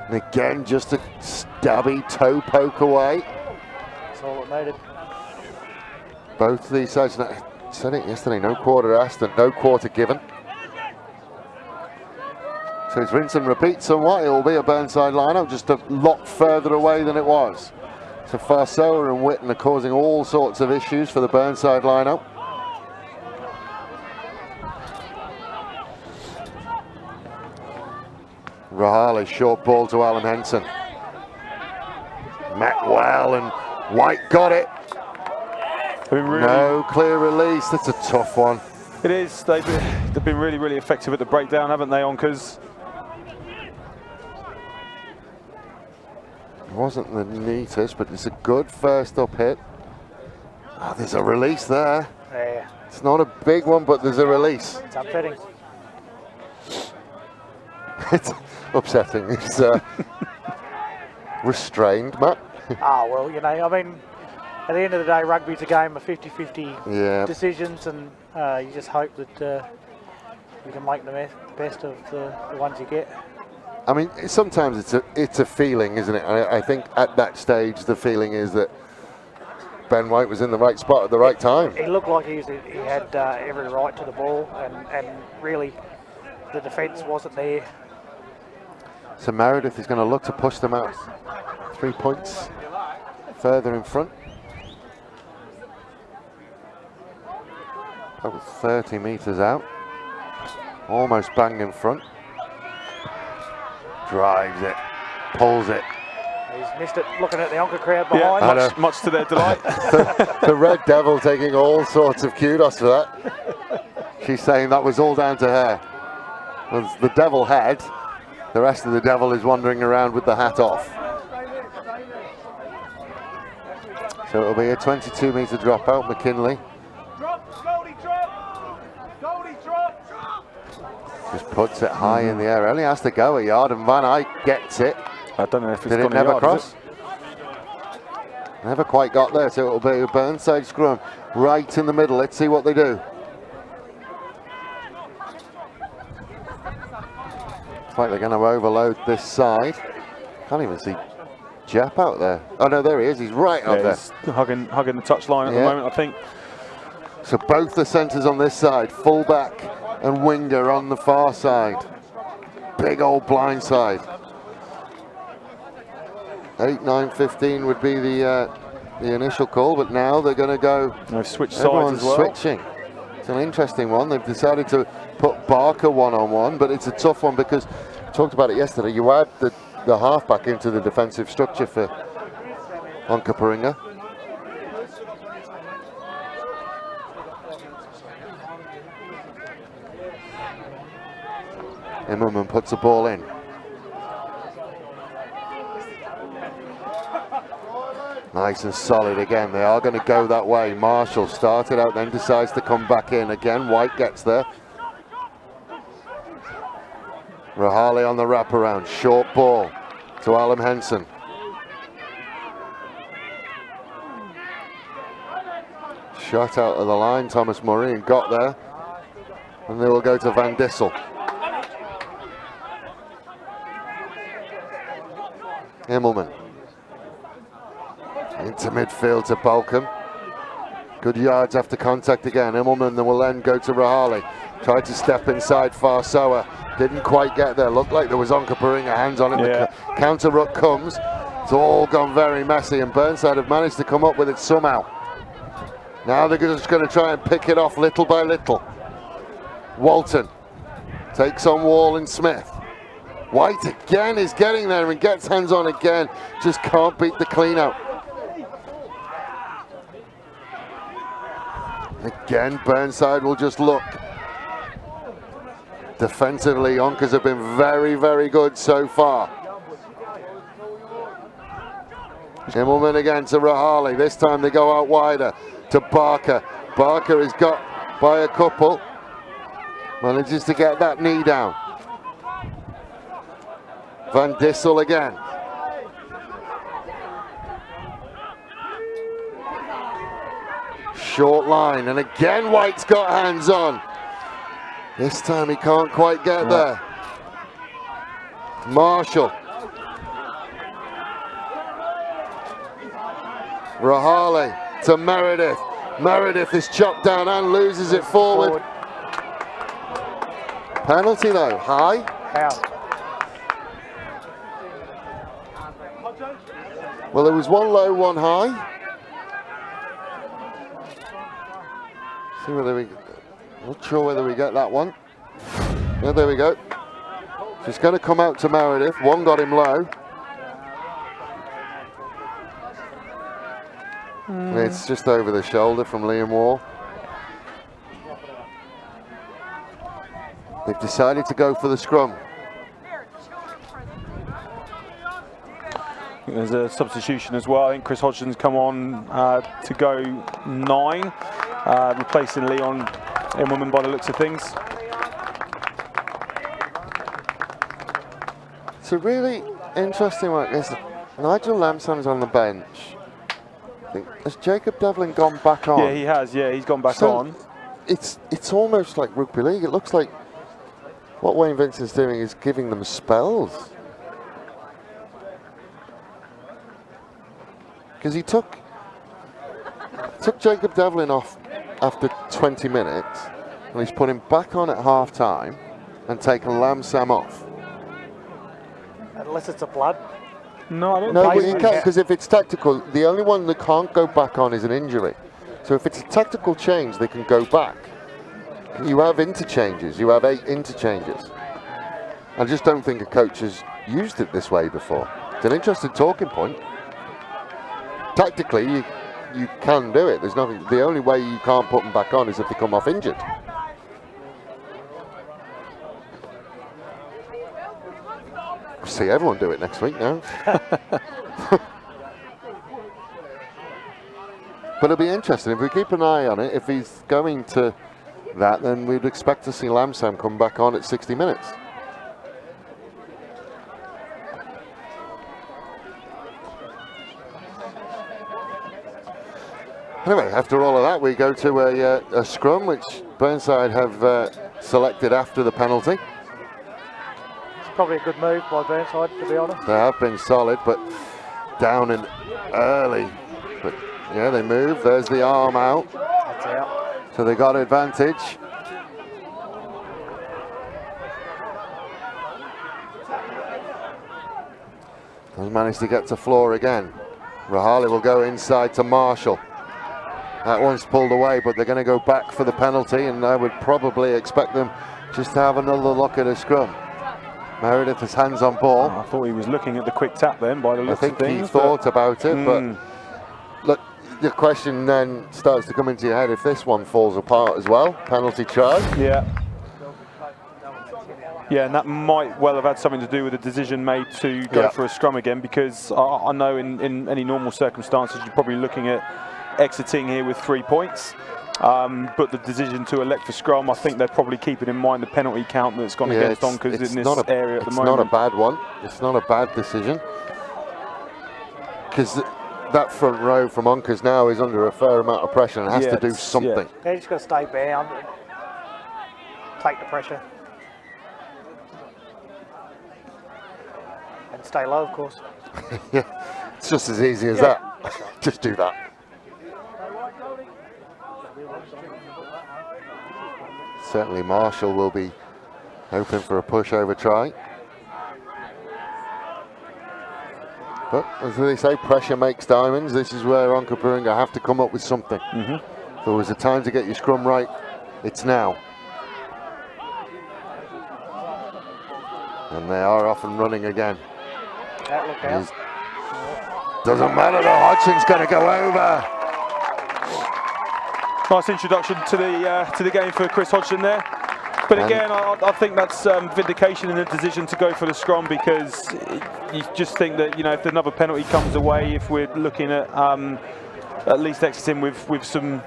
And again, just a stabby toe poke away. That's all it needed. Both these sides. I said it yesterday. No quarter asked and no quarter given. So it's rinse and repeat somewhat. It will be a Burnside lineup, just a lot further away than it was. So Farsoa and Witten are causing all sorts of issues for the Burnside lineup. Rahali, short ball to Alan Henson. Met well, and White got it. No clear release. That's a tough one. It is. They've been really, really effective at the breakdown, haven't they, Onkers? Wasn't the neatest, but it's a good first up hit. Oh, there's a release there. Yeah. It's not a big one, but there's a release. It's upsetting. It's upsetting. It's restrained, Matt. Well, you know, I mean, at the end of the day, rugby's a game of 50-50 decisions, and you just hope that you can make the best of the ones you get. I mean, sometimes it's a feeling, isn't it? I think at that stage, the feeling is that Ben White was in the right spot at the right time. He looked like he had every right to the ball, and really the defence wasn't there. So Meredith is going to look to push them out 3 points further in front. That was 30 metres out. Almost bang in front. Drives it, pulls it. He's missed it, looking at the Onka crowd behind. Yeah, much to their delight. the Red Devil taking all sorts of kudos for that. She's saying that was all down to her. Well, the Devil head. The rest of the Devil is wandering around with the hat off. So it'll be a 22-metre dropout, McKinley. Just puts it high in the air. Only has to go a yard, and Van Eyck gets it. I don't know if it's Did it never cross? Never quite got there, so it'll be a Burnside scrum right in the middle. Let's see what they do. Looks like they're going to overload this side. Can't even see Jepp out there. Oh no, there he is. He's right up there. He's hugging the touch line at the moment, I think. So both the centres on this side, fullback and winger on the far side. Big old blind side. 8, 9, 15 would be the initial call, but now they're going to go. They've switched sides as well. Switching. It's an interesting one. They've decided to put Barker one-on-one, but it's a tough one because we talked about it yesterday. You add the halfback into the defensive structure for Onkaparinga. Immerman puts the ball in. Nice and solid again. They are going to go that way. Marshall started out, then decides to come back in again. White gets there. Rahali on the wraparound. Short ball to Alan Henson. Shot out of the line. Thomas Maureen got there. And they will go to Van Dissel. Immelman. Into midfield to Balcom. Good yards after contact again. Immelman will then go to Rahali. Tried to step inside Farsoa. Didn't quite get there. Looked like there was Onkaparinga hands on it. Yeah. The counter ruck comes. It's all gone very messy, and Burnside have managed to come up with it somehow. Now they're just going to try and pick it off little by little. Walton takes on Wall and Smith. White again is getting there and gets hands on again. Just can't beat the clean out. Again, Burnside will just look. Defensively, Onkers have been very, very good so far. Immelman again to Rahali. This time they go out wider to Barker. Barker is got by a couple. Manages to get that knee down. Van Dissel again. Short line, and again White's got hands on. This time he can't quite get there. Marshall. Rahali to Meredith. Meredith is chopped down and loses it forward. Penalty though, high. How? Well, there was one low, one high. See whether we, not sure whether we get that one. Yeah, there we go. She's going to come out to Meredith. One got him low. It's just over the shoulder from Liam Wall. They've decided to go for the scrum. There's a substitution as well. I think Chris Hodgson's come on to go 9, replacing Leon Immelman by the looks of things. It's a really interesting one. There's Nigel Lamson's on the bench. Has Jacob Devlin gone back on? Yeah, he has. Yeah, he's gone back on. It's almost like rugby league. It looks like what Wayne Vincent's doing is giving them spells. Because he took Jacob Devlin off after 20 minutes, and he's put him back on at half time and taken Lamsam off. Unless it's a blood. No, I don't No, think but you can't, because if it's tactical, the only one that can't go back on is an injury. So if it's a tactical change, they can go back. You have interchanges. You have 8 interchanges. I just don't think a coach has used it this way before. It's an interesting talking point. Tactically, you can do it. There's nothing. The only way you can't put them back on is if they come off injured. See everyone do it next week now. But it'll be interesting if we keep an eye on it. If he's going to that, then we'd expect to see Lamsam come back on at 60 minutes. Anyway, after all of that, we go to a scrum, which Burnside have selected after the penalty. It's probably a good move by Burnside, to be honest. They have been solid, but down and early. But yeah, they move. There's the arm out. That's out. So they got advantage. Has managed to get to floor again. Rahali will go inside to Marshall. That one's pulled away, but they're going to go back for the penalty, and I would probably expect them just to have another look at a scrum. Meredith has hands on ball. I thought he was looking at the quick tap then by the looks of things. I think he thought about it, but look, the question then starts to come into your head, if this one falls apart as well, penalty charge. Yeah. Yeah, and that might well have had something to do with the decision made to go for a scrum again, because I know in any normal circumstances you're probably looking at exiting here with 3 points. But the decision to elect for scrum, I think they're probably keeping in mind the penalty count that's gone against Onkers in this area at the moment. It's not a bad one. It's not a bad decision. Because that front row from Onkers now is under a fair amount of pressure and has to do something. They're just got to stay bound, take the pressure. And stay low, of course. Yeah, it's just as easy as that. Just do that. Certainly Marshall will be hoping for a pushover try. But as they say, pressure makes diamonds. This is where Onkaparinga have to come up with something. If there was a time to get your scrum right, it's now. And they are off and running again. Look out. Doesn't matter, though. Hodgson's going to go over. Nice introduction to the game for Chris Hodgson there. But again, I think that's vindication in the decision to go for the scrum, because you just think that, you know, if another penalty comes away, if we're looking at least exiting with some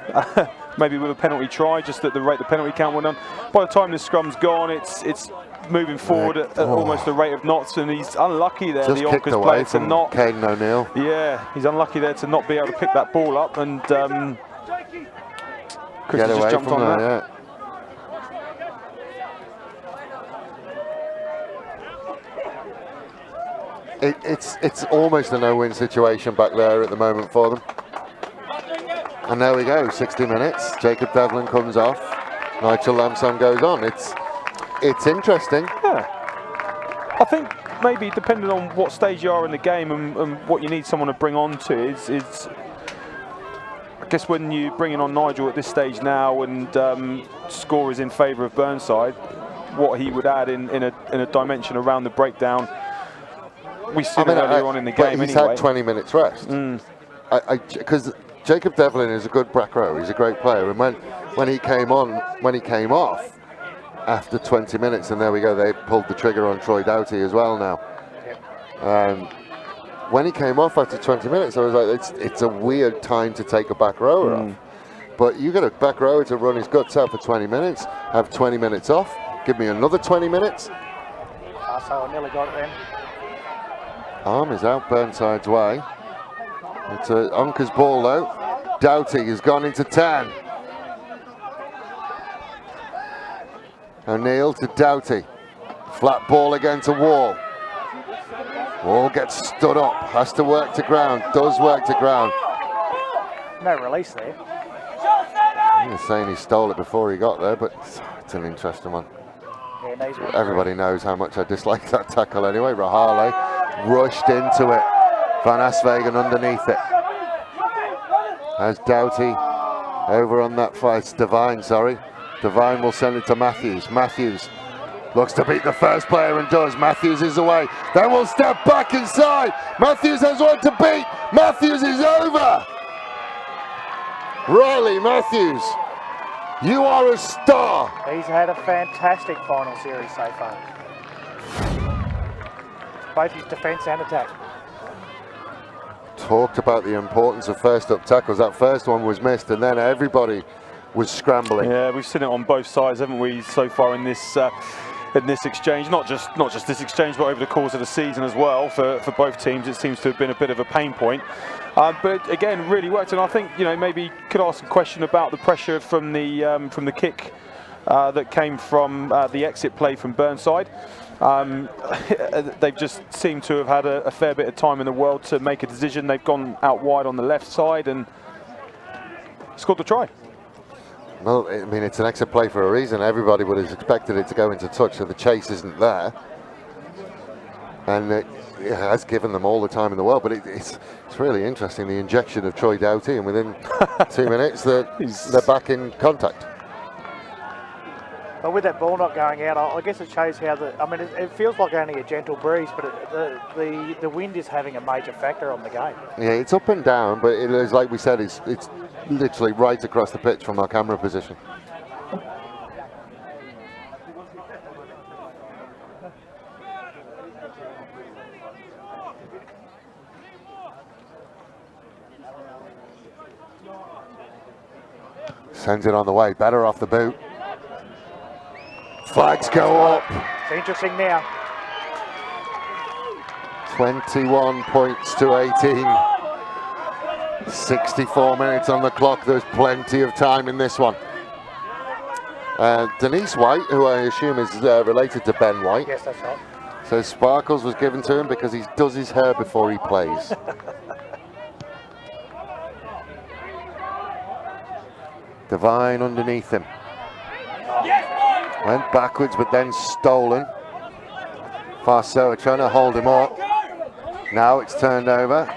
maybe with a penalty try, just at the rate the penalty count went on. By the time the scrum's gone, it's moving forward at almost the rate of knots, and he's unlucky there. Just the kicked Onkers away player from to not. Caden O'Neill. Yeah, he's unlucky there to not be able to pick that ball up, and Chris Get just away jumped from on there, that. It's almost a no-win situation back there at the moment for them. And there we go, 60 minutes. Jacob Devlin comes off. Nigel Lamsam goes on. It's interesting. Yeah. I think maybe depending on what stage you are in the game and what you need someone to bring on to is I guess when you bring in on Nigel at this stage now and score is in favour of Burnside, what he would add in a dimension around the breakdown. We see it earlier on in the game. He's had 20 minutes rest. Because Jacob Devlin is a good back row. He's a great player. And when he came off after 20 minutes, and there we go, they pulled the trigger on Troy Doughty as well now. When he came off after 20 minutes, I was like, it's a weird time to take a back rower off. But you get a back rower to run his guts out for 20 minutes, have 20 minutes off, give me another 20 minutes. So I nearly got it then. Arm is out Burnside's way. It's Onka's ball though. Doughty has gone into 10. O'Neill to Doughty. Flat ball again to Wall. Wall gets stood up, has to work to ground, does work to ground. No release there. He was saying he stole it before he got there, but it's an interesting one. Yeah, everybody knows how much I dislike that tackle anyway. Rahale rushed into it. Van Aswegen underneath it. As Doughty over on that fight. It's Devine, sorry. Devine will send it to Matthews. Matthews looks to beat the first player and does. Matthews is away. Then will step back inside. Matthews has one to beat. Matthews is over. Riley Matthews, you are a star. He's had a fantastic final series so far. Both his defence and attack. Talked about the importance of first up tackles. That first one was missed, and then everybody was scrambling. Yeah, we've seen it on both sides, haven't we, so far in this exchange? Not just this exchange, but over the course of the season as well. For both teams, it seems to have been a bit of a pain point. But again, really worked. And I think, you know, maybe could ask a question about the pressure from the kick that came from the exit play from Burnside. They've just seemed to have had a fair bit of time in the world to make a decision. They've gone out wide on the left side and scored the try. Well, I mean, it's an exit play for a reason. Everybody would have expected it to go into touch, so the chase isn't there. And it has given them all the time in the world, but it's really interesting, the injection of Troy Doughty, and within 2 minutes they're back in contact. But with that ball not going out, I guess it shows how it feels like only a gentle breeze, but the wind is having a major factor on the game. Yeah, it's up and down, but it is, like we said, it's literally right across the pitch from our camera position. Sends it on the way, better off the boot. Flags go up. It's interesting now. 21 points to 18. 64 minutes on the clock. There's plenty of time in this one. Denise White, who I assume is related to Ben White. Yes, that's right. So Sparkles was given to him because he does his hair before he plays. Divine underneath him. Went backwards, but then stolen. Farsoa trying to hold him up. Now it's turned over.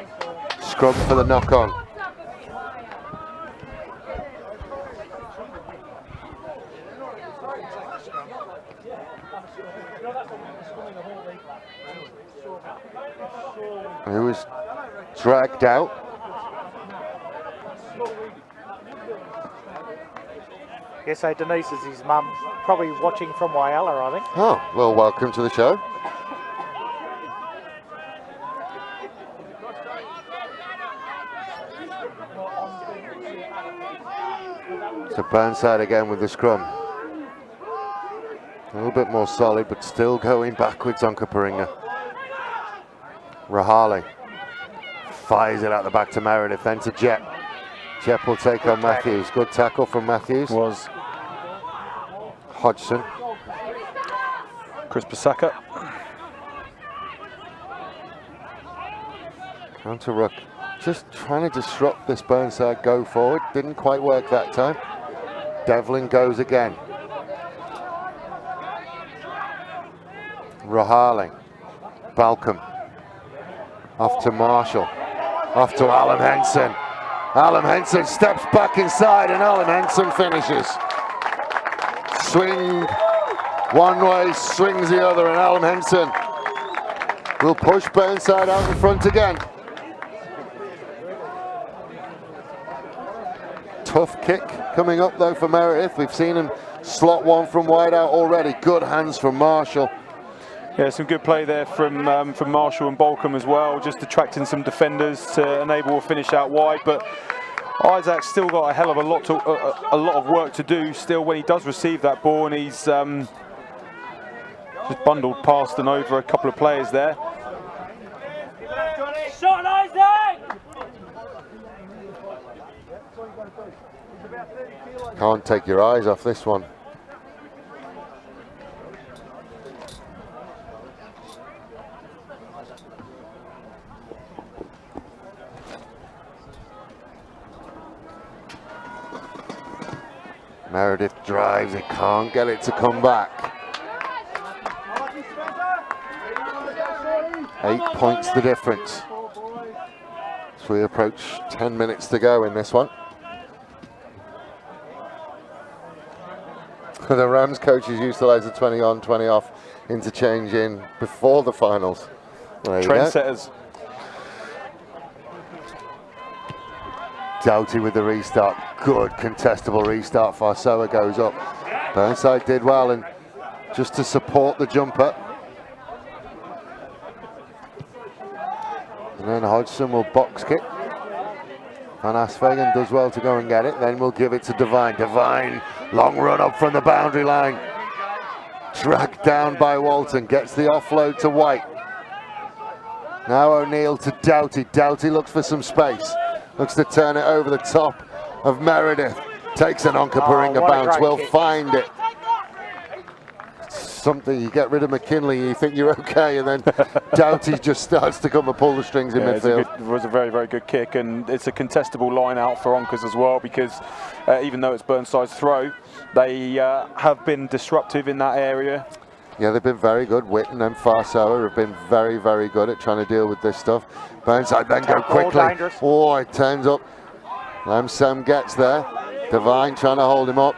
Scrum for the knock-on. He was dragged out. Yes, so Denise is his mum, probably watching from Whyalla, I think. Oh, well, welcome to the show. So Burnside again with the scrum. A little bit more solid, but still going backwards, Onkaparinga. Rahali fires it out the back to Meredith, then to Jet. Jet will take on Matthews. Good tackle from Matthews. Was Hodgson. Chris Pasaka. Counter ruck. Just trying to disrupt this Burnside go forward. Didn't quite work that time. Devlin goes again. Rahali. Balcom. Off to Marshall. Off to Alan Henson. Alan Henson steps back inside and Alan Henson finishes. Swing one way, swings the other, and Alan Henson will push Burnside out in front again. Tough kick coming up though for Meredith. We've seen him slot one from wide out already. Good hands from Marshall. Yeah, some good play there from Marshall and Balcom as well, just attracting some defenders to enable a finish out wide. But Isaac's still got a hell of a lot of work to do still when he does receive that ball, and he's just bundled past and over a couple of players there. Shot, Isaac! Can't take your eyes off this one. Meredith drives, it can't get it to come back. 8 points the difference. So we approach 10 minutes to go in this one. The Rams coaches utilise the 20 on, 20 off interchange in before the finals. Trendsetters. Doughty with the restart. Good contestable restart. Farsoa goes up. Burnside did well, and just to support the jumper. And then Hodgson will box kick. Van Aswegen does well to go and get it. Then we'll give it to Devine. Devine, long run up from the boundary line. Dragged down by Walton. Gets the offload to White. Now O'Neill to Doughty. Doughty looks for some space. Looks to turn it over the top of Meredith. Takes an Onkaparinga bounce. Will find it. Something, you get rid of McKinley, you think you're okay, and then Doughty just starts to come and pull the strings in midfield. It was a very, very good kick, and it's a contestable line out for Onkers as well, because even though it's Burnside's throw, they have been disruptive in that area. Yeah, they've been very good. Witten and Farsoa have been very, very good at trying to deal with this stuff. Burnside then go quickly. Oh, it turns up. Lamsam gets there. Devine trying to hold him up.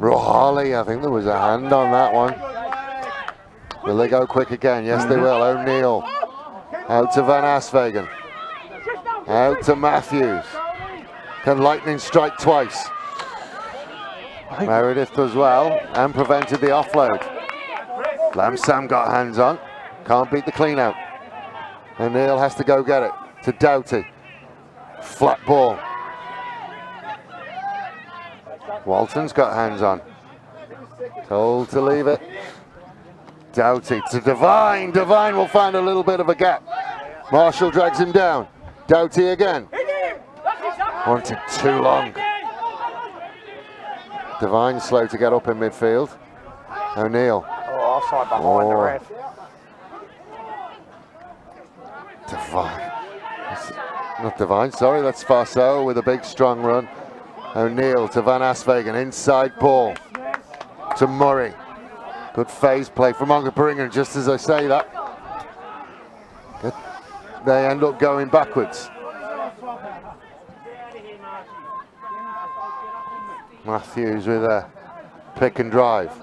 Rohali, I think there was a hand on that one. Will they go quick again? Yes, they will. O'Neill out to Van Aswegen. Out to Matthews. Can lightning strike twice? Meredith does well and prevented the offload. Lamsam got hands on. Can't beat the clean out. O'Neill has to go get it to Doughty. Flat ball. Walton's got hands on. Told to leave it. Doughty to Devine. Devine will find a little bit of a gap. Marshall drags him down. Doughty again. Wanted too long. Devine slow to get up in midfield. O'Neill. Oh, offside behind the ref. Devine. Not Devine, sorry, that's Farsoa with a big strong run. O'Neill to Van Aswegen, inside ball to Murray. Good phase play from Onkaparinga, just as I say that. They end up going backwards. Matthews with a pick and drive.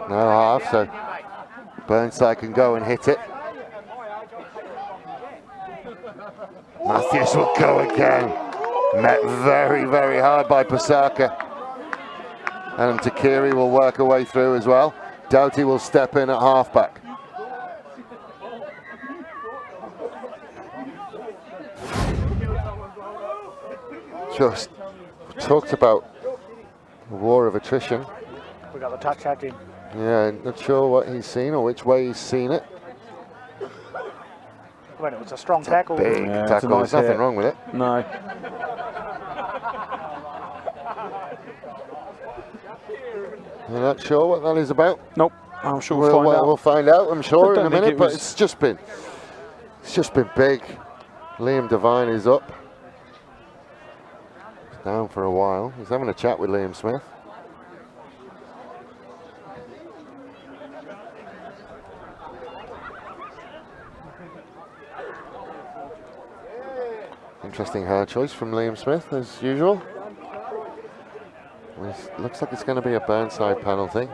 No half, so Burnside can go and hit it. Matthews will go again. Met very, very hard by Pasaka. And Takiri will work her way through as well. Doughty will step in at halfback. Just talked about the war of attrition. We got the touch out in. Yeah, not sure what he's seen or which way he's seen it. When it was a strong tackle. Big tackle, there's nothing wrong with it. No. You're not sure what that is about? Nope. I'm sure we'll find out, I'm sure, in a minute, but it's just been big. Liam Devine is up. He's down for a while. He's having a chat with Liam Smith. Interesting hard choice from Liam Smith, as usual. It looks like it's going to be a Burnside penalty.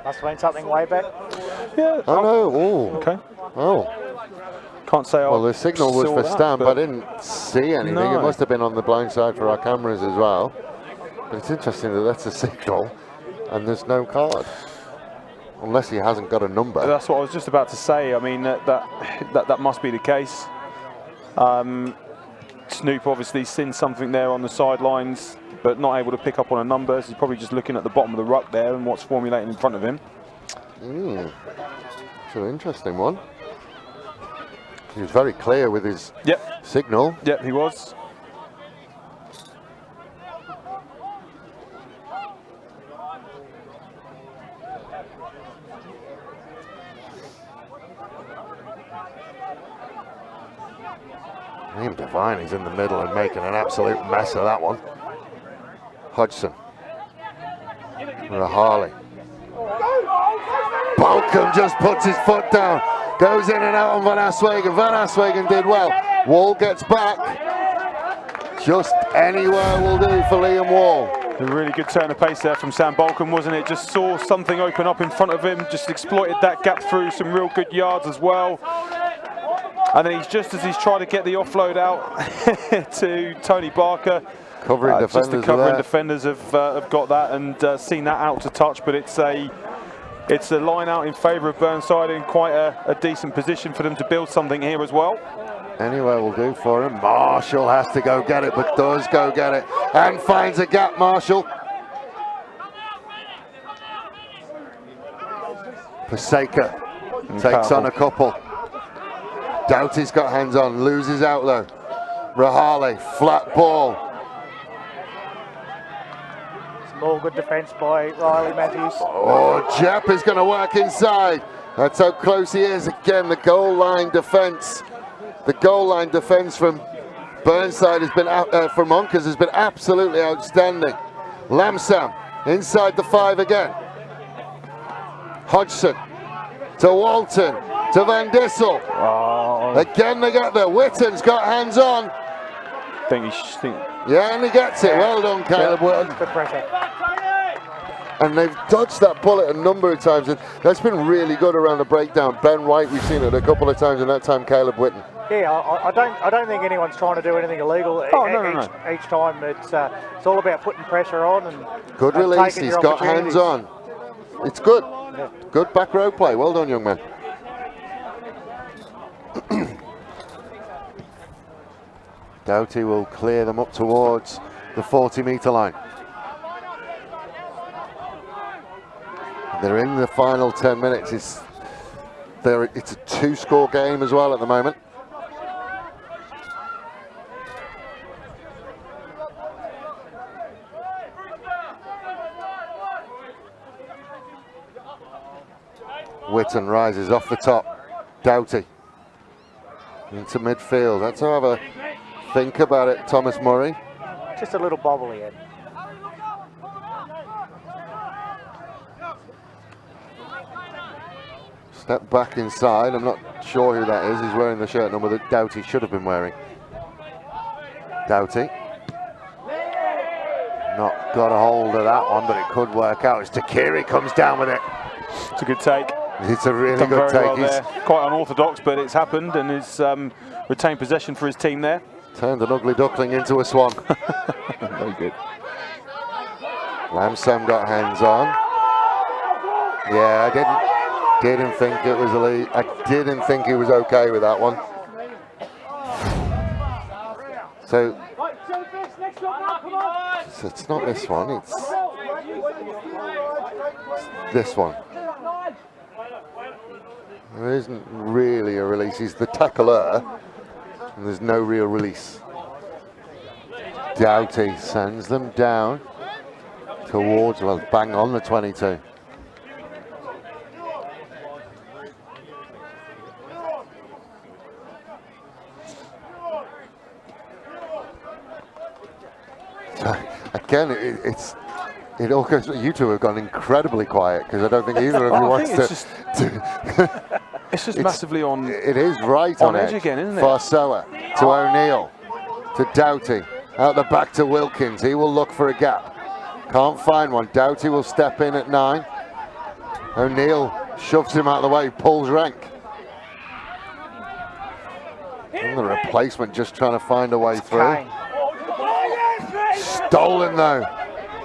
Must have been something way back. Yeah. Oh no! Oh. Okay. Oh. Can't say. Well, the signal was for Stamp. I didn't see anything. No. It must have been on the blind side for our cameras as well. But it's interesting that that's a signal, and there's no card. Unless he hasn't got a number. That's what I was just about to say. I mean, that must be the case. Snoop obviously seen something there on the sidelines, but not able to pick up on a number. So he's probably just looking at the bottom of the ruck there and what's formulating in front of him. It's an interesting one. He was very clear with his signal. Yep, he was. Liam Devine is in the middle and making an absolute mess of that one. Hodgson. Rahali. Balcom just puts his foot down. Goes in and out on Van Aswegen. Van Aswegen did well. Wall gets back. Just anywhere will do for Liam Wall. A really good turn of pace there from Sam Balcom, wasn't it? Just saw something open up in front of him. Just exploited that gap through some real good yards as well. And then he's just as he's trying to get the offload out to Tony Barker, Covering defenders. Just the covering defenders have got that and seen that out to touch, but it's a line out in favour of Burnside in quite a decent position for them to build something here as well. Anywhere will do for him. Marshall has to go get it, but does go get it and finds a gap. Marshall. Paseka takes on a couple. Doughty's got hands on, loses out though. Rahale, flat ball. More good defence by Riley Matthews. Oh, Jepp is going to work inside. That's how close he is. Again, the goal line defence. The goal line defence from Burnside has been from Onkers has been absolutely outstanding. Lamsam inside the 5 again. Hodgson to Walton to Van Dissel. Oh. Again they get there. Witten's got hands on. Yeah, and he gets it. Well done, Caleb Witten. Good pressure. And they've dodged that bullet a number of times. And that's been really good around the breakdown. Ben White, we've seen it a couple of times, and that time Caleb Witten. Yeah, I don't think anyone's trying to do anything illegal. Each time it's all about putting pressure on and good and release. He's got hands on. It's good. Yeah. Good back row play. Well done, young man. Doughty will clear them up towards the 40-metre line. They're in the final 10 minutes. It's a 2-score game as well at the moment. Witten rises off the top. Doughty into midfield. Let's have a think about it, Thomas Murray. Just a little bobble here. Step back inside. I'm not sure who that is. He's wearing the shirt number that Doughty should have been wearing. Doughty. Not got a hold of that one, but it could work out. As Takiri comes down with it. It's a good take. It's a really good take. Well, quite unorthodox, but it's happened, and he's retained possession for his team there. Turned an ugly duckling into a swan. Very good. Lamsam got hands on. Yeah, I didn't think it was a lead. I didn't think he was okay with that one. So it's not this one, it's this one. There isn't really a release. He's the tackler, and there's no real release. Doughty sends them down towards, well, bang on the 22. Again, it all goes. You two have gone incredibly quiet because I don't think either of you wants to. It's just massively on. It is right on edge again, isn't it? Farsoa to O'Neill to Doughty out the back to Wilkins. He will look for a gap. Can't find one. Doughty will step in at 9. O'Neill shoves him out of the way. Pulls rank. And the replacement just trying to find a way through. Stolen though.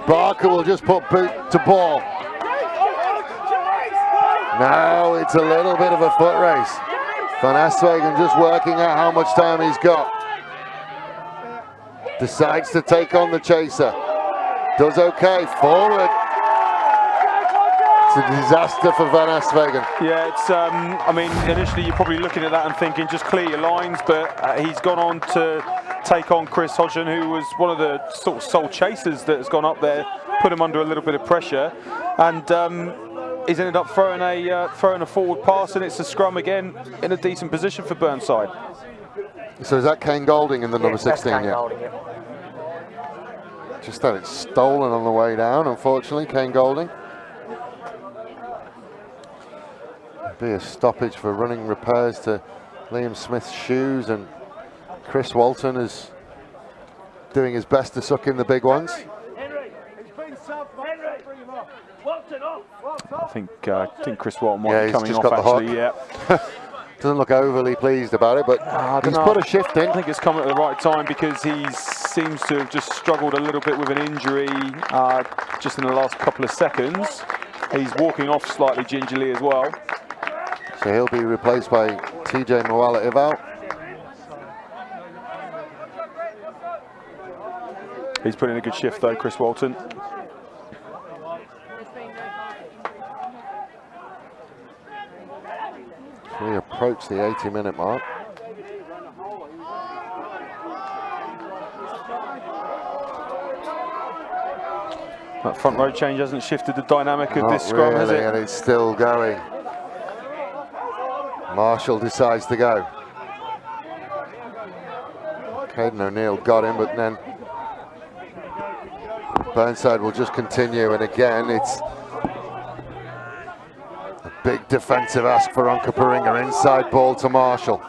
Barker will just put boot to ball. Now it's a little bit of a foot race. Van Aswegen just working out how much time he's got. Decides to take on the chaser. Does okay. Forward. It's a disaster for Van Aswegen. Yeah, it's. I mean, initially you're probably looking at that and thinking just clear your lines, but he's gone on to take on Chris Hodgson, who was one of the sort of sole chasers that has gone up there, put him under a little bit of pressure, and he's ended up throwing a forward pass, and it's a scrum again in a decent position for Burnside. So is that Kane Golding in the number 16? Kane Golding, yeah. Just had it stolen on the way down, unfortunately, Kane Golding. Be a stoppage for running repairs to Liam Smith's shoes, and Chris Walton is doing his best to suck in the big ones. I think Chris Walton might be coming just off got actually. Yeah. Doesn't look overly pleased about it, but he's put a shift in. I think it's come at the right time because he's seems to have just struggled a little bit with an injury just in the last couple of seconds. He's walking off slightly gingerly as well. So he'll be replaced by TJ Mwala-Ivao. He's put in a good shift though, Chris Walton. We approach the 80-minute mark. That front row change hasn't shifted the dynamic of this scrum, has it? And it's still going. Marshall decides to go. Caden O'Neill got him, but then Burnside will just continue, and again it's a big defensive ask for Onkaparinga. Inside ball to Marshall.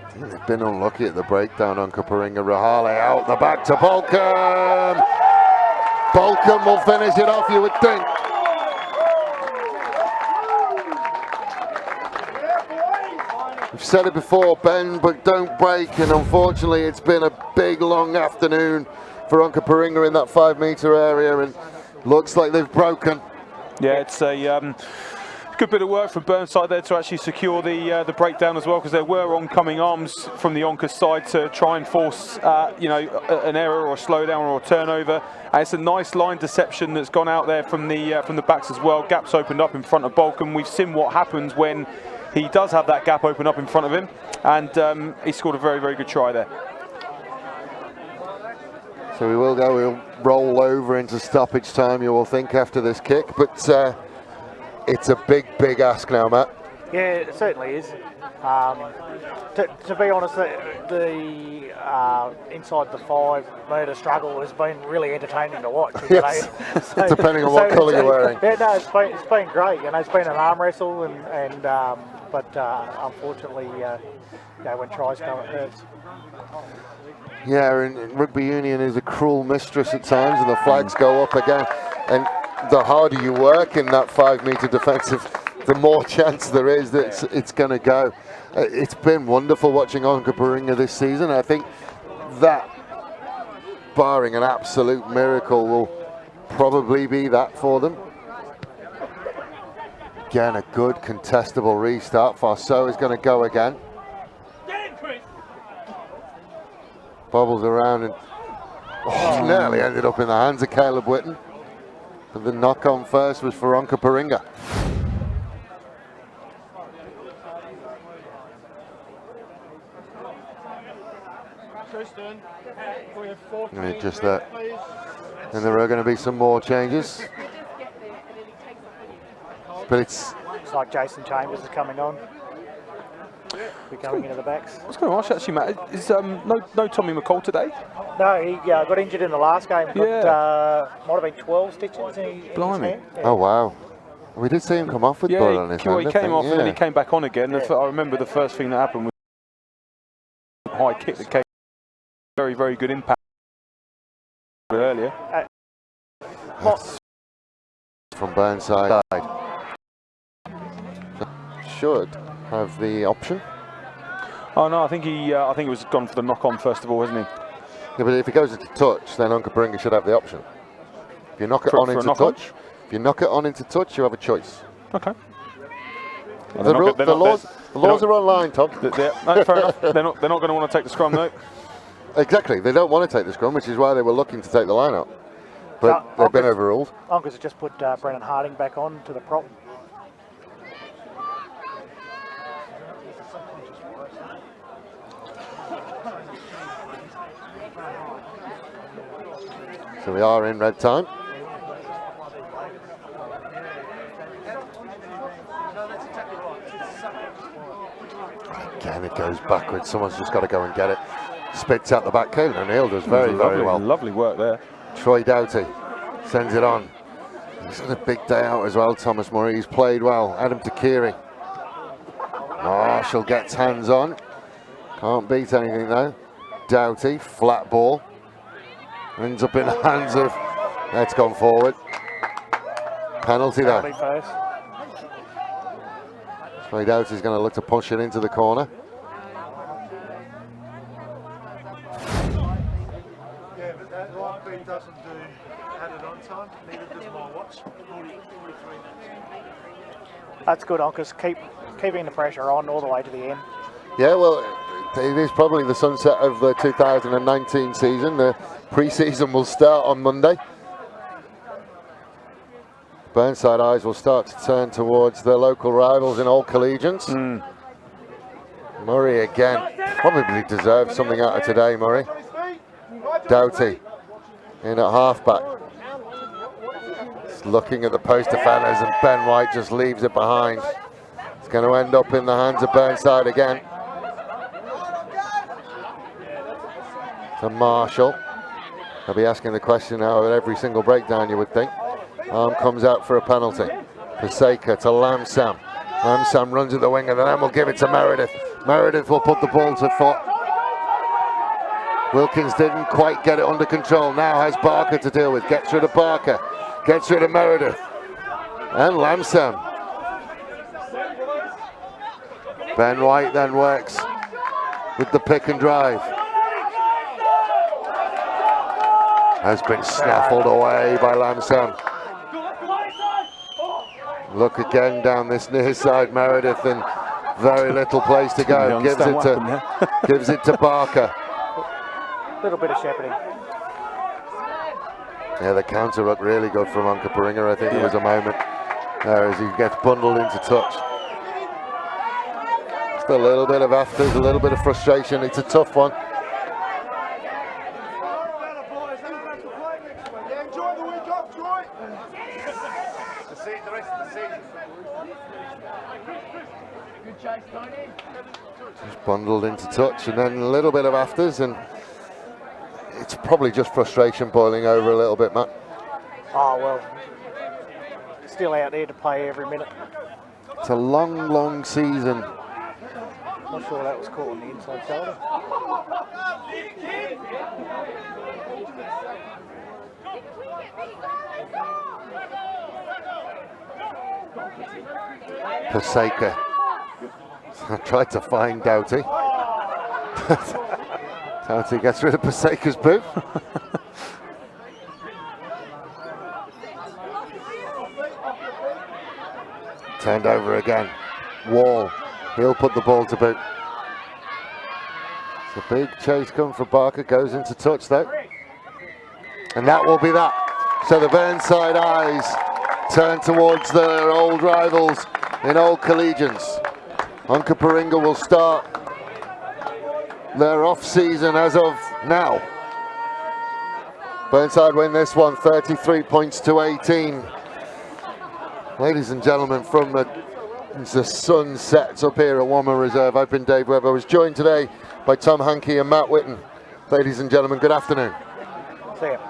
I think they've been unlucky at the breakdown. Onkaparinga. Rahale out the back to Bolcom. Bolcom will finish it off, you would think. We've said it before, bend but don't break, and unfortunately it's been a big long afternoon for Onkaparinga in that 5-meter area, and looks like they've broken. Yeah, it's a good bit of work from Burnside there to actually secure the breakdown as well, because there were oncoming arms from the Onka side to try and force you know, an error or a slowdown or a turnover. And it's a nice line deception that's gone out there from the backs as well. Gaps opened up in front of Bolcom. We've seen what happens when he does have that gap open up in front of him, and he scored a very, very good try there. So we'll roll over into stoppage time, you will think, after this kick, but it's a big, big ask now, Matt. Yeah, it certainly is. To be honest, the inside the 5-metre struggle has been really entertaining to watch. Yes. So, depending on what colour you're wearing. Yeah, no, it's been great. You know, it's been an arm wrestle, but unfortunately, you know, when tries come, it hurts. Yeah, and rugby union is a cruel mistress at times, and the flags go up again. And the harder you work in that 5-metre defensive, the more chance there is that it's going to go. It's been wonderful watching Onkaparinga this season. I think that, barring an absolute miracle, will probably be that for them. Again, a good contestable restart. Farceau is going to go again. Bobbles around and nearly ended up in the hands of Caleb Whitten. But the knock-on first was for Onkaparinga. And just that. And there are going to be some more changes. But it's like Jason Chambers is coming on. We're going into the backs. I was going to ask you actually, Matt, is no Tommy McCall today? No, he got injured in the last game. Might have been 12 stitches in his hand. Yeah. Oh wow. We did see him come off with blood on his hand. He came off and then he came back on again. Yeah. I remember the first thing that happened was a high kick that came. Very, very good impact earlier. From Burnside. Should have the option. Oh no, I think it was gone for the knock-on first of all, hasn't he? Yeah, but if it goes into touch, then Onkaparinga should have the option. If you knock it on into touch, if you knock it on into touch, you have a choice. Okay. Well, the laws are online, Tom. No, fair enough. They're not going to want to take the scrum though. Exactly, they don't want to take the scrum, which is why they were looking to take the line out. But they've been overruled. Onkers have just put Brennan Harding back on to the prop. So we are in red time. Again, it goes backwards. Someone's just got to go and get it. Spits out the back. Caden O'Neill does very well. Lovely work there. Troy Doughty sends it on. He's had a big day out as well, Thomas Murray. He's played well. Adam Takiri. Marshall gets hands on. Can't beat anything though. Doughty, flat ball. Ends up in the hands of... That's gone forward. Penalty though. Troy Doughty's going to look to push it into the corner. had it on time, neither does my watch. 43 minutes. That's good, Onkas. Keeping the pressure on all the way to the end. Yeah, well, it is probably the sunset of the 2019 season. The pre-season will start on Monday. Burnside eyes will start to turn towards their local rivals in all collegians. Murray again, probably deserves something out of today, Murray. Doughty in at halfback. Just looking at the post defenders, and Ben White just leaves it behind. It's going to end up in the hands of Burnside again. To Marshall. I'll be asking the question now at every single breakdown, you would think. Arm comes out for a penalty. Paseka to Lamsam. Lamsam runs at the wing and then we'll give it to Meredith. Meredith will put the ball to foot. Wilkins didn't quite get it under control. Now has Barker to deal with. Gets rid of Barker. Gets rid of Meredith. And Lamsam. Ben White then works with the pick and drive. Has been snaffled away by Lamsam. Look again down this near side, Meredith, and very little place to go. Gives it to Barker. A little bit of shepherding. Yeah, the counter looked really good from Onkaparinga. I think it was a moment there as he gets bundled into touch. Just a little bit of afters, a little bit of frustration. It's a tough one. Just bundled into touch and then a little bit of afters, and it's probably just frustration boiling over a little bit, Matt. Oh, well, still out there to play every minute. It's a long, long season. Not sure that was caught on the inside shoulder. Paseka. I tried to find Doughty. Doughty gets rid of Paseka's boot. Turned over again. Wall. He'll put the ball to boot. It's a big chase come for Barker. Goes into touch though. And that will be that. So the Burnside eyes turn towards their old rivals in old collegians. Onkaparinga will start their off-season as of now. Burnside win this one, 33 points to 18. Ladies and gentlemen, from the sun sets up here at Wommer Reserve, I've been Dave Webb. I was joined today by Tom Hankey and Matt Whitten. Ladies and gentlemen, good afternoon. See ya.